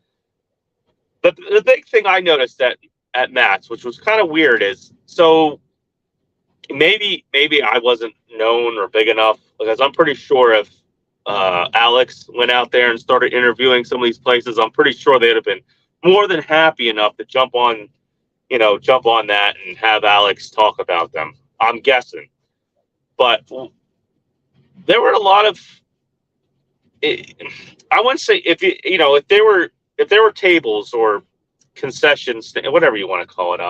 But the big thing I noticed at Matt's, which was kind of weird, is so maybe I wasn't known or big enough, because I'm pretty sure if Alex went out there and started interviewing some of these places, I'm pretty sure they'd have been more than happy enough to jump on that and have Alex talk about them. I'm guessing. But there were a lot of, I wouldn't say if there were tables or concessions, whatever you want to call it,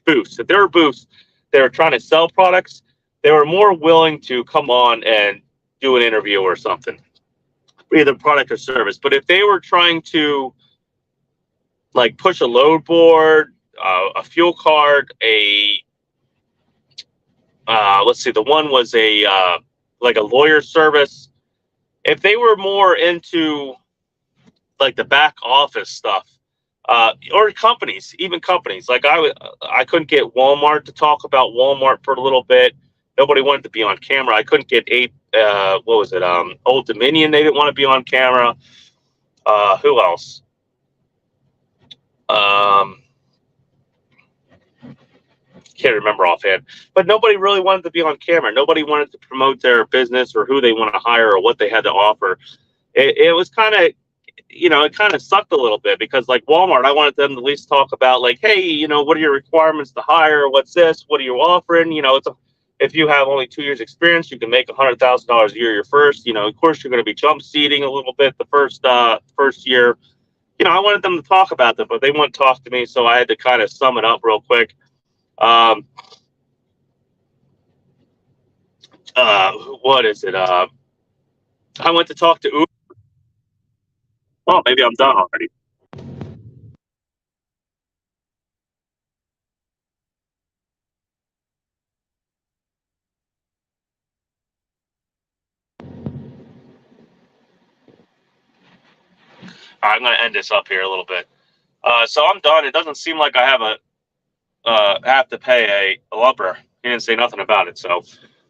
booths. If there were booths, they were trying to sell products, they were more willing to come on and do an interview or something, either product or service. But if they were trying to push a load board, a fuel card, let's see, the one was a lawyer service. If they were more into the back office stuff, or even companies, I couldn't get Walmart to talk about Walmart for a little bit. Nobody wanted to be on camera. I couldn't get Old Dominion. They didn't want to be on camera. Who else? Can't remember offhand, but nobody really wanted to be on camera. Nobody wanted to promote their business or who they want to hire or what they had to offer. It was kind of, it kind of sucked a little bit, because Walmart, I wanted them to at least talk about hey, what are your requirements to hire? What's this? What are you offering? If you have only 2 years experience, you can make $100,000 a year your first. Of course, you're going to be jump seating a little bit the first year. I wanted them to talk about that, but they wouldn't talk to me, so I had to kind of sum it up real quick. What is it? I went to talk to Uber. Oh, maybe I'm done already. I'm going to end this up here a little bit. So I'm done. It doesn't seem like I have to pay a lumper. He didn't say nothing about it. So,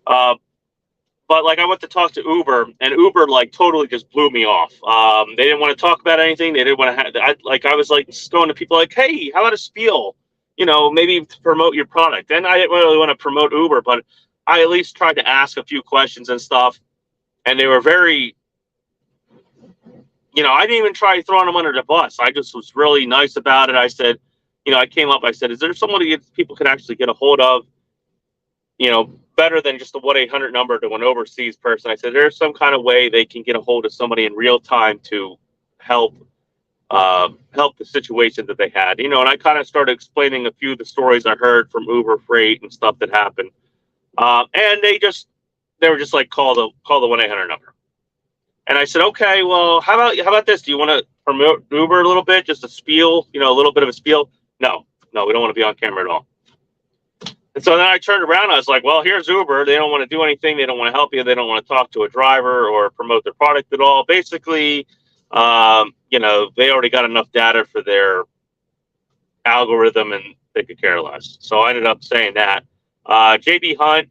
but I went to talk to Uber, and Uber totally just blew me off. They didn't want to talk about anything. They didn't want to have. I was just going to people hey, how about a spiel? Maybe to promote your product. And I didn't really want to promote Uber, but I at least tried to ask a few questions and stuff, and they were very. I didn't even try throwing them under the bus. I just was really nice about it. I said, I came up, I said, is there somebody people could actually get a hold of, better than just a 1-800 number to an overseas person? I said, there's some kind of way they can get a hold of somebody in real time to help the situation that they had, and I kind of started explaining a few of the stories I heard from Uber Freight and stuff that happened. And they were just call the 1-800 number. And I said, okay, well, how about this? Do you want to promote Uber a little bit? Just a spiel, a little bit of a spiel? No, we don't want to be on camera at all. And so then I turned around. I was like, well, here's Uber. They don't want to do anything. They don't want to help you. They don't want to talk to a driver or promote their product at all. Basically, you know, they already got enough data for their algorithm and they could care less. So I ended up saying that. JB Hunt,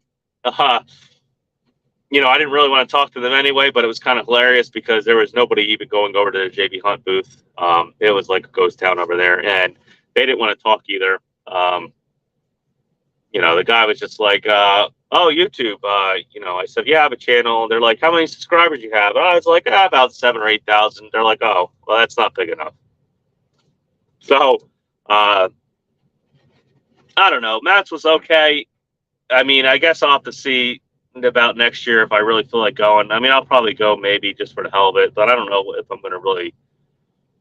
you know, I didn't really want to talk to them anyway, but it was kind of hilarious because there was nobody even going over to the JB Hunt booth. It was like a ghost town over there, and they didn't want to talk either. You know, the guy was just like, oh, YouTube. You know, I said, yeah, I have a channel. They're like, how many subscribers you have? I was like, about 7,000 or 8,000. They're like, oh, well, that's not big enough. So, I don't know. Matt's was okay. I mean, I guess I'll have to see about next year if I really feel like going. I mean, I'll probably go maybe just for the hell of it, but I don't know if I'm going to really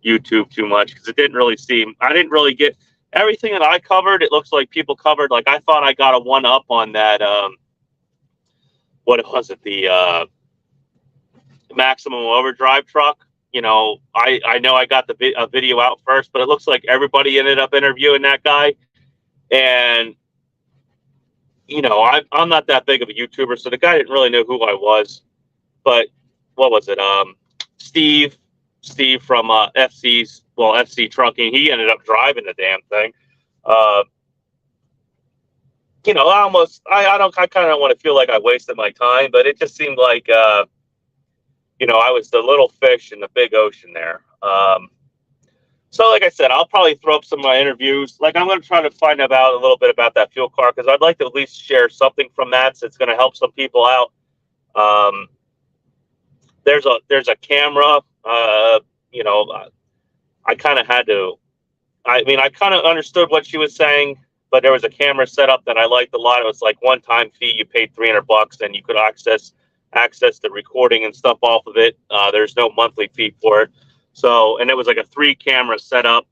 YouTube too much because it didn't really seem, I didn't really get everything that I covered. It looks like people covered, like I thought I got a one up on that, what was it, the maximum overdrive truck. You know, I know I got a video out first, but it looks like everybody ended up interviewing that guy. And you know, I'm not that big of a YouTuber, so the guy didn't really know who I was. But what was it? Steve from FC Trucking. He ended up driving the damn thing. You know, I kind of want to feel like I wasted my time, but it just seemed like, you know, I was the little fish in the big ocean there. So, like I said, I'll probably throw up some of my interviews. Like, I'm going to try to find out a little bit about that fuel car because I'd like to at least share something from that. So it's going to help some people out. There's a camera. You know, I kind of had to. I mean, I kind of understood what she was saying, but there was a camera set up that I liked a lot. It was like one-time fee. You paid $300, and you could access the recording and stuff off of it. There's no monthly fee for it. So, and it was like a 3-camera setup.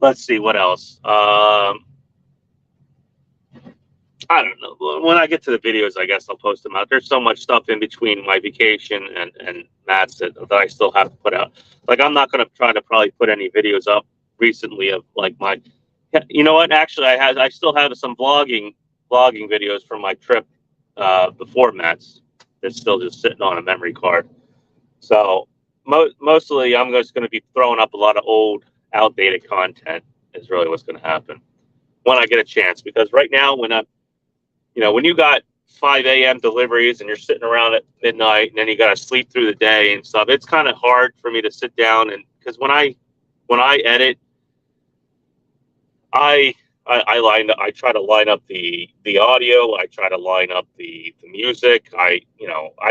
Let's see what else. I don't know. When I get to the videos, I guess I'll post them out. There's so much stuff in between my vacation and Matt's that I still have to put out. Like, I'm not going to try to probably put any videos up recently of like my, you know what? Actually, I still have some vlogging videos from my trip before Matt's. It's still just sitting on a memory card. So mostly I'm just going to be throwing up a lot of old, outdated content is really what's going to happen when I get a chance. Because right now, when you got 5 a.m. deliveries and you're sitting around at midnight and then you got to sleep through the day and stuff, it's kind of hard for me to sit down and because when I edit, I try to line up the audio. I try to line up the music. I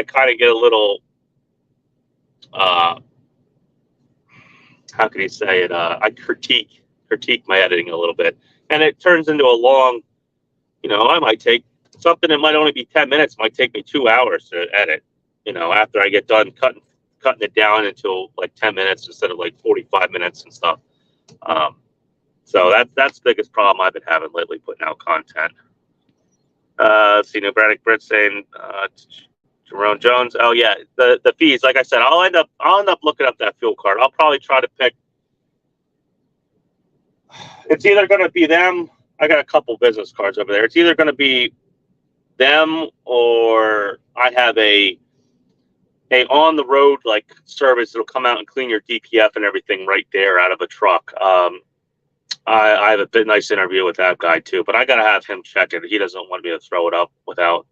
kind of get a little, how can you say it? I critique my editing a little bit, and it turns into a long. I might take something that might only be 10 minutes. Might take me 2 hours to edit. After I get done cutting it down into like 10 minutes instead of like 45 minutes and stuff. So that's the biggest problem I've been having lately, putting out content. Let's see, New Braddock Britt saying Jerome Jones. Oh yeah, the fees. Like I said, I'll end up looking up that fuel card. I'll probably try to pick. It's either going to be them. I got a couple business cards over there. It's either going to be them or I have a on the road like service that'll come out and clean your DPF and everything right there out of a truck. I have a nice interview with that guy too, but I got to have him check it. He doesn't want me to throw it up without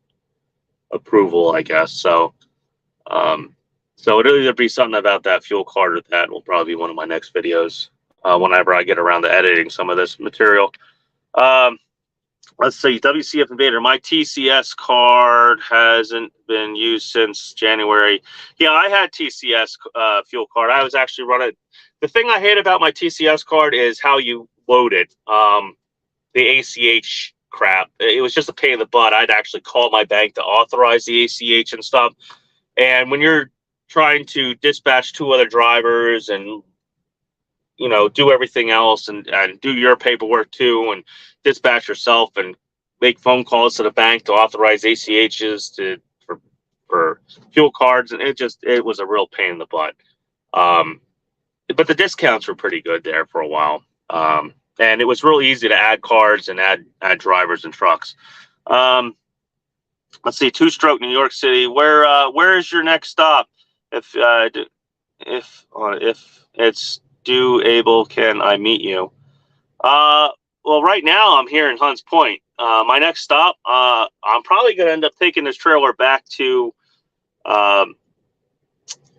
approval, I guess. So it'll either be something about that fuel card or that will probably be one of my next videos whenever I get around to editing some of this material. Let's see, WCF Invader. My TCS card hasn't been used since January. Yeah, I had TCS fuel card. I was actually running. The thing I hate about my TCS card is how you load it. The ACH crap. It was just a pain in the butt. I'd actually call my bank to authorize the ACH and stuff. And when you're trying to dispatch 2 other drivers and do everything else and do your paperwork too and dispatch yourself and make phone calls to the bank to authorize ACHs for fuel cards, and it was a real pain in the butt. But the discounts were pretty good there for a while. and it was really easy to add cars and add drivers and trucks. Let's see, two-stroke New York City. Where is your next stop? If it's doable, can I meet you? Well, right now I'm here in Hunts Point. My next stop, I'm probably going to end up taking this trailer back to,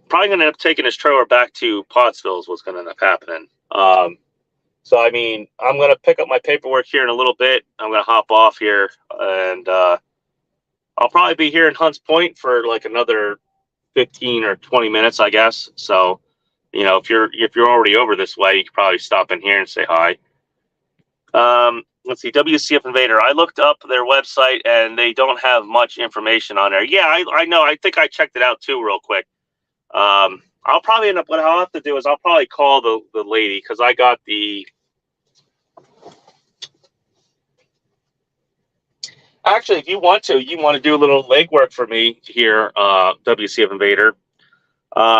Pottsville is what's going to end up happening. So, I mean, I'm going to pick up my paperwork here in a little bit. I'm going to hop off here, and I'll probably be here in Hunts Point for like another 15 or 20 minutes, I guess. So, you know, if you're already over this way, you could probably stop in here and say hi. Let's see, WCF Invader. I looked up their website and they don't have much information on there. Yeah, I know. I think I checked it out too real quick. I'll probably end up, what I'll have to do is I'll probably call the lady, because I got the, actually, if you want to do a little legwork for me here, WCF Invader,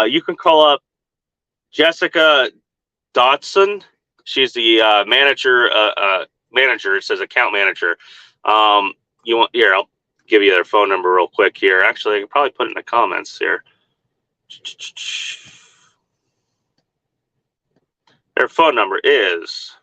you can call up Jessica Dotson. She's the manager. It says account manager. I'll give you their phone number real quick here. Actually, I can probably put it in the comments here. Their phone number is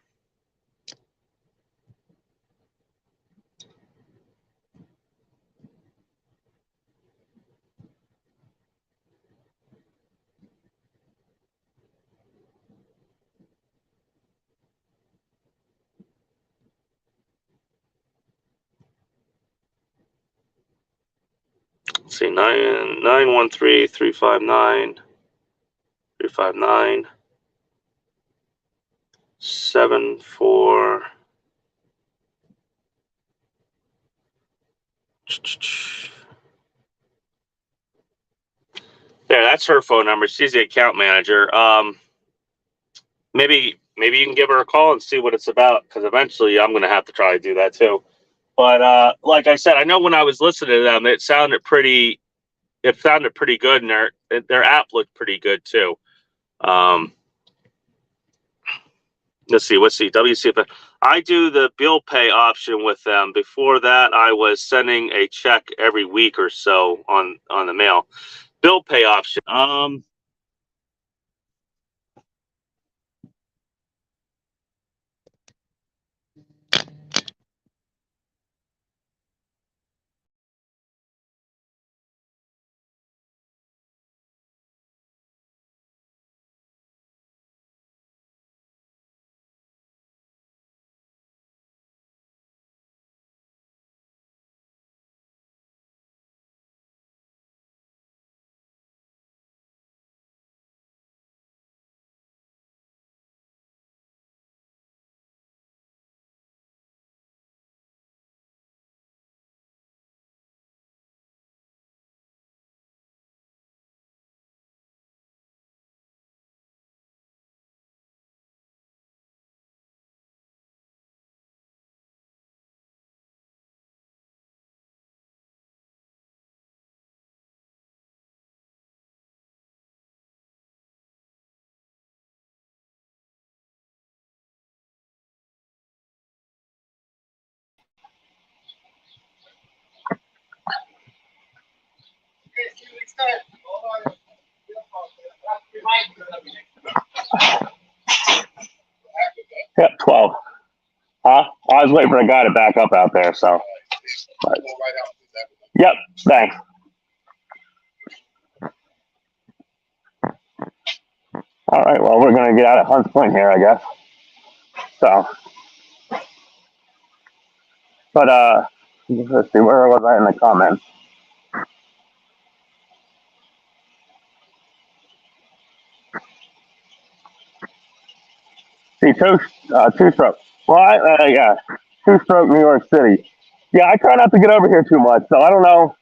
913-359-359-74. There, that's her phone number. She's the account manager. Maybe you can give her a call and see what it's about, because eventually I'm going to have to try to do that too. But like I said, I know when I was listening to them, it sounded pretty good, and their app looked pretty good too. Let's see. WCF. I do the bill pay option with them. Before that, I was sending a check every week or so on the mail. Bill pay option. Yep, 12. Huh? I was waiting for a guy to back up out there, so. But, yep, thanks. All right, well, we're going to get out at Hunts Point here, I guess. So. But, let's see, where was I in the comments? See, two-stroke. Well, yeah, two-stroke New York City. Yeah, I try not to get over here too much, so I don't know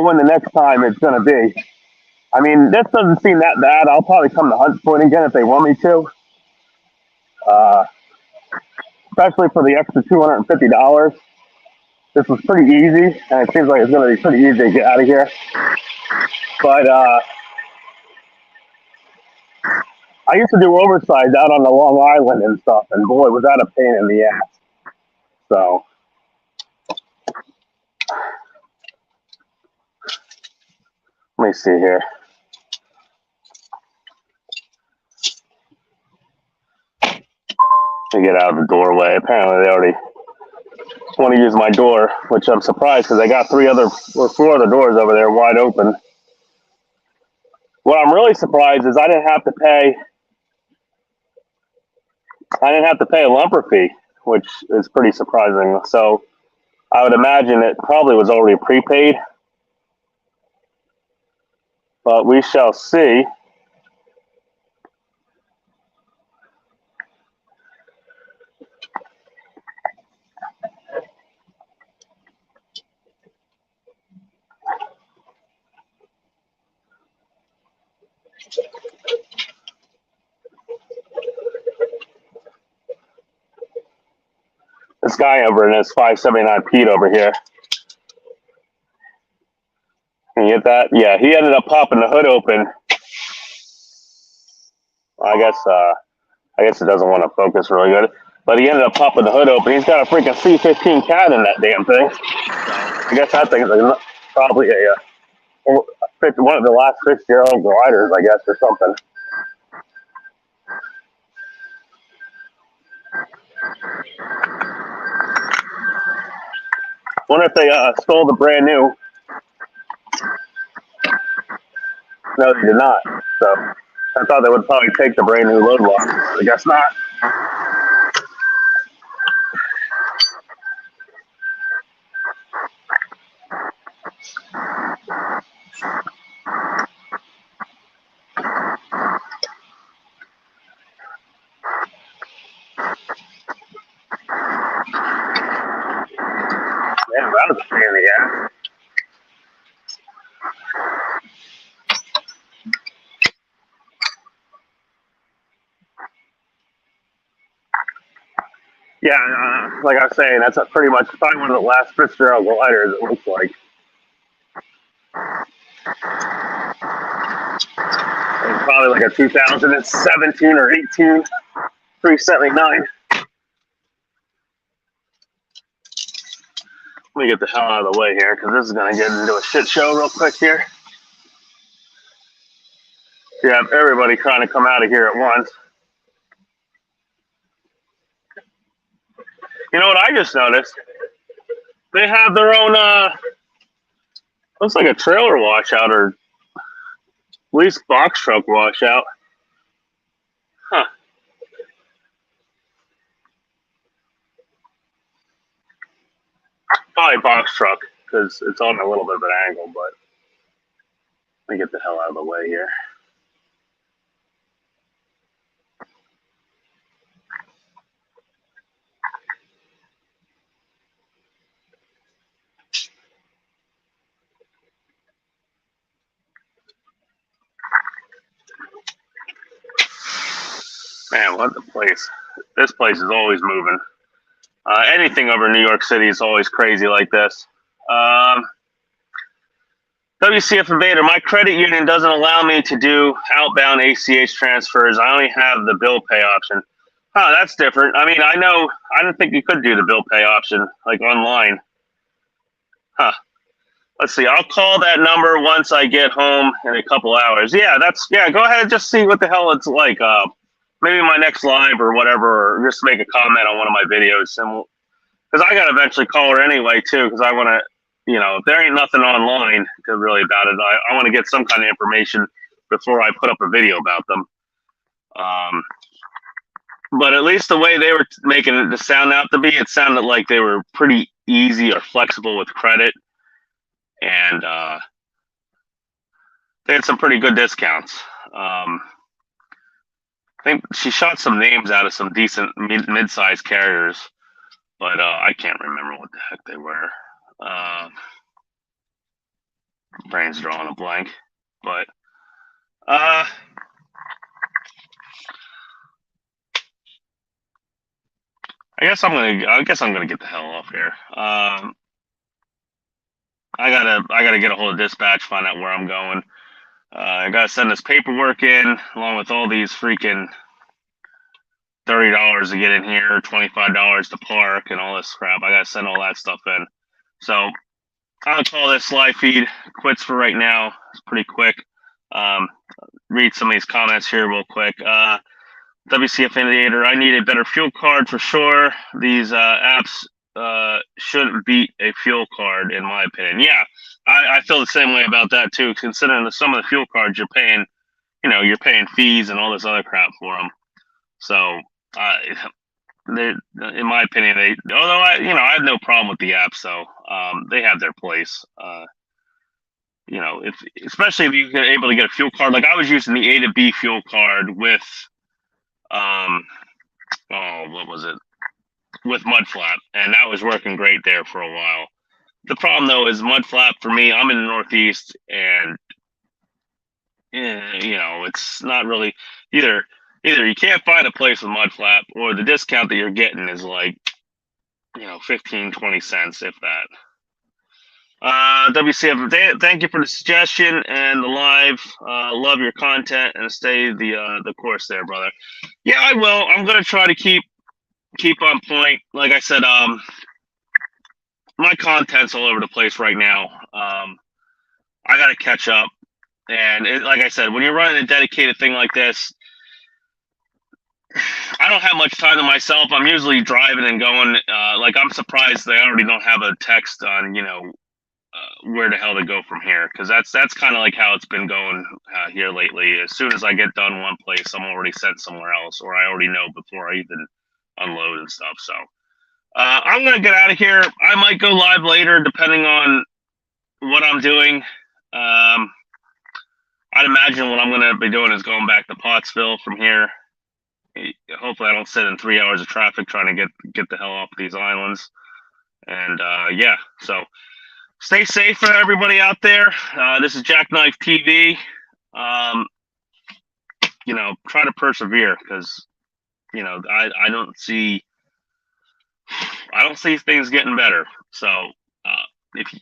when the next time it's going to be. I mean, this doesn't seem that bad. I'll probably come to Hunts Point again if they want me to. Especially for the extra $250. This was pretty easy, and it seems like it's going to be pretty easy to get out of here. But I used to do oversize out on the Long Island and stuff, and boy, was that a pain in the ass. So, let me see here. To get out of the doorway. Apparently, they already want to use my door, which I'm surprised because I got 4 other doors over there wide open. What I'm really surprised is I didn't have to pay a lumper fee, which is pretty surprising. So I would imagine it probably was already prepaid, but we shall see. This guy over in his 579 Pete over here. Can you get that? Yeah, he ended up popping the hood open. I guess it doesn't want to focus really good, but he ended up popping the hood open. He's got a freaking C15 cat in that damn thing. I guess that thing is like probably one of the last Fitzgerald gliders, I guess, or something. Wonder if they stole the brand new. No, they did not. So I thought they would probably take the brand new load block. I guess not. Man, that was a pain in the ass. Yeah, like I was saying, that's pretty much probably one of the last Fitzgerald gliders, it looks like. It's probably like a 2017 or 18 379. Let me get the hell out of the way here because this is going to get into a shit show real quick here. You have everybody trying to come out of here at once. You know what I just noticed? They have their own, looks like a trailer washout or at least box truck washout. Huh. Probably box truck because it's on a little bit of an angle, but let me get the hell out of the way here. Man, what the place. This place is always moving. Anything over New York City is always crazy like this. WCF Invader, my credit union doesn't allow me to do outbound ACH transfers. I only have the bill pay option. Huh, that's different. I mean, I didn't think you could do the bill pay option, like online. Huh. Let's see. I'll call that number once I get home in a couple hours. Yeah, go ahead and just see what the hell it's like. Maybe my next live or whatever, or just make a comment on one of my videos. And because I got to eventually call her anyway, too, because I want to, if there ain't nothing online really about it, I want to get some kind of information before I put up a video about them. But at least the way they were making it to sound out to be, it sounded like they were pretty easy or flexible with credit. And they had some pretty good discounts. I think she shot some names out of some decent mid-sized carriers, but I can't remember what the heck they were. Brain's drawing a blank, but I guess I'm gonna get the hell off here. I gotta get a hold of dispatch, find out where I'm going. I gotta send this paperwork in along with all these freaking $30 to get in here, $25 to park, and all this crap. I gotta send all that stuff in. So I'll call this live feed quits for right now. It's pretty quick. Read some of these comments here real quick. WCF Indicator, I need a better fuel card for sure. These apps shouldn't beat a fuel card, in my opinion. Yeah, I feel the same way about that too. Considering that some of the fuel cards you're paying, you're paying fees and all this other crap for them. So, in my opinion, although I have no problem with the apps, so they have their place. Especially if you're able to get a fuel card, like I was using the A to B fuel card with, what was it? With Mudflap, and that was working great there for a while. The problem though is Mudflap for me. I'm in the Northeast, and it's not really either. Either you can't find a place with Mudflap, or the discount that you're getting is like 15, 20 cents, if that. WCF, thank you for the suggestion and the live. Love your content and stay the course there, brother. Yeah, I will. I'm gonna try to keep on point. Like I said, my content's all over the place right now. I gotta catch up, and like I said, when you're running a dedicated thing like this, I don't have much time to myself. I'm usually driving and going. Like I'm surprised they already don't have a text on where the hell to go from here, because that's kind of like how it's been going here lately. As soon as I get done one place, I'm already sent somewhere else, or I already know before I even unload and stuff. So I'm gonna get out of here. I might go live later depending on what I'm doing. I'd imagine what I'm gonna be doing is going back to Pottsville from here. Hopefully I don't sit in 3 hours of traffic trying to get the hell off these islands. And yeah, so stay safe for everybody out there. This is Jackknife TV. Try to persevere, because I don't see things getting better. So if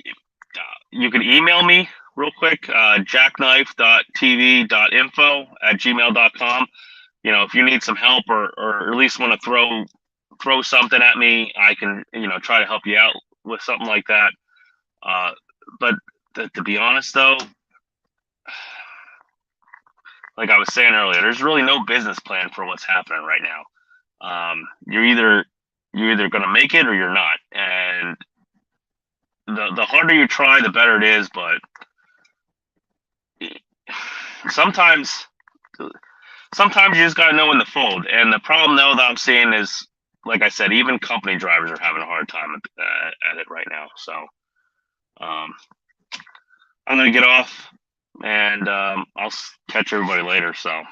you can email me real quick, jackknife.tv.info@gmail.com. If you need some help, or at least want to throw something at me, I can try to help you out with something like that. But to be honest, though, like I was saying earlier, there's really no business plan for what's happening right now. You're either gonna make it or you're not, and the harder you try, the better it is. But sometimes you just gotta know when to fold. And the problem though that I'm seeing is, like I said, even company drivers are having a hard time at it right now. So I'm gonna get off, and I'll catch everybody later. So.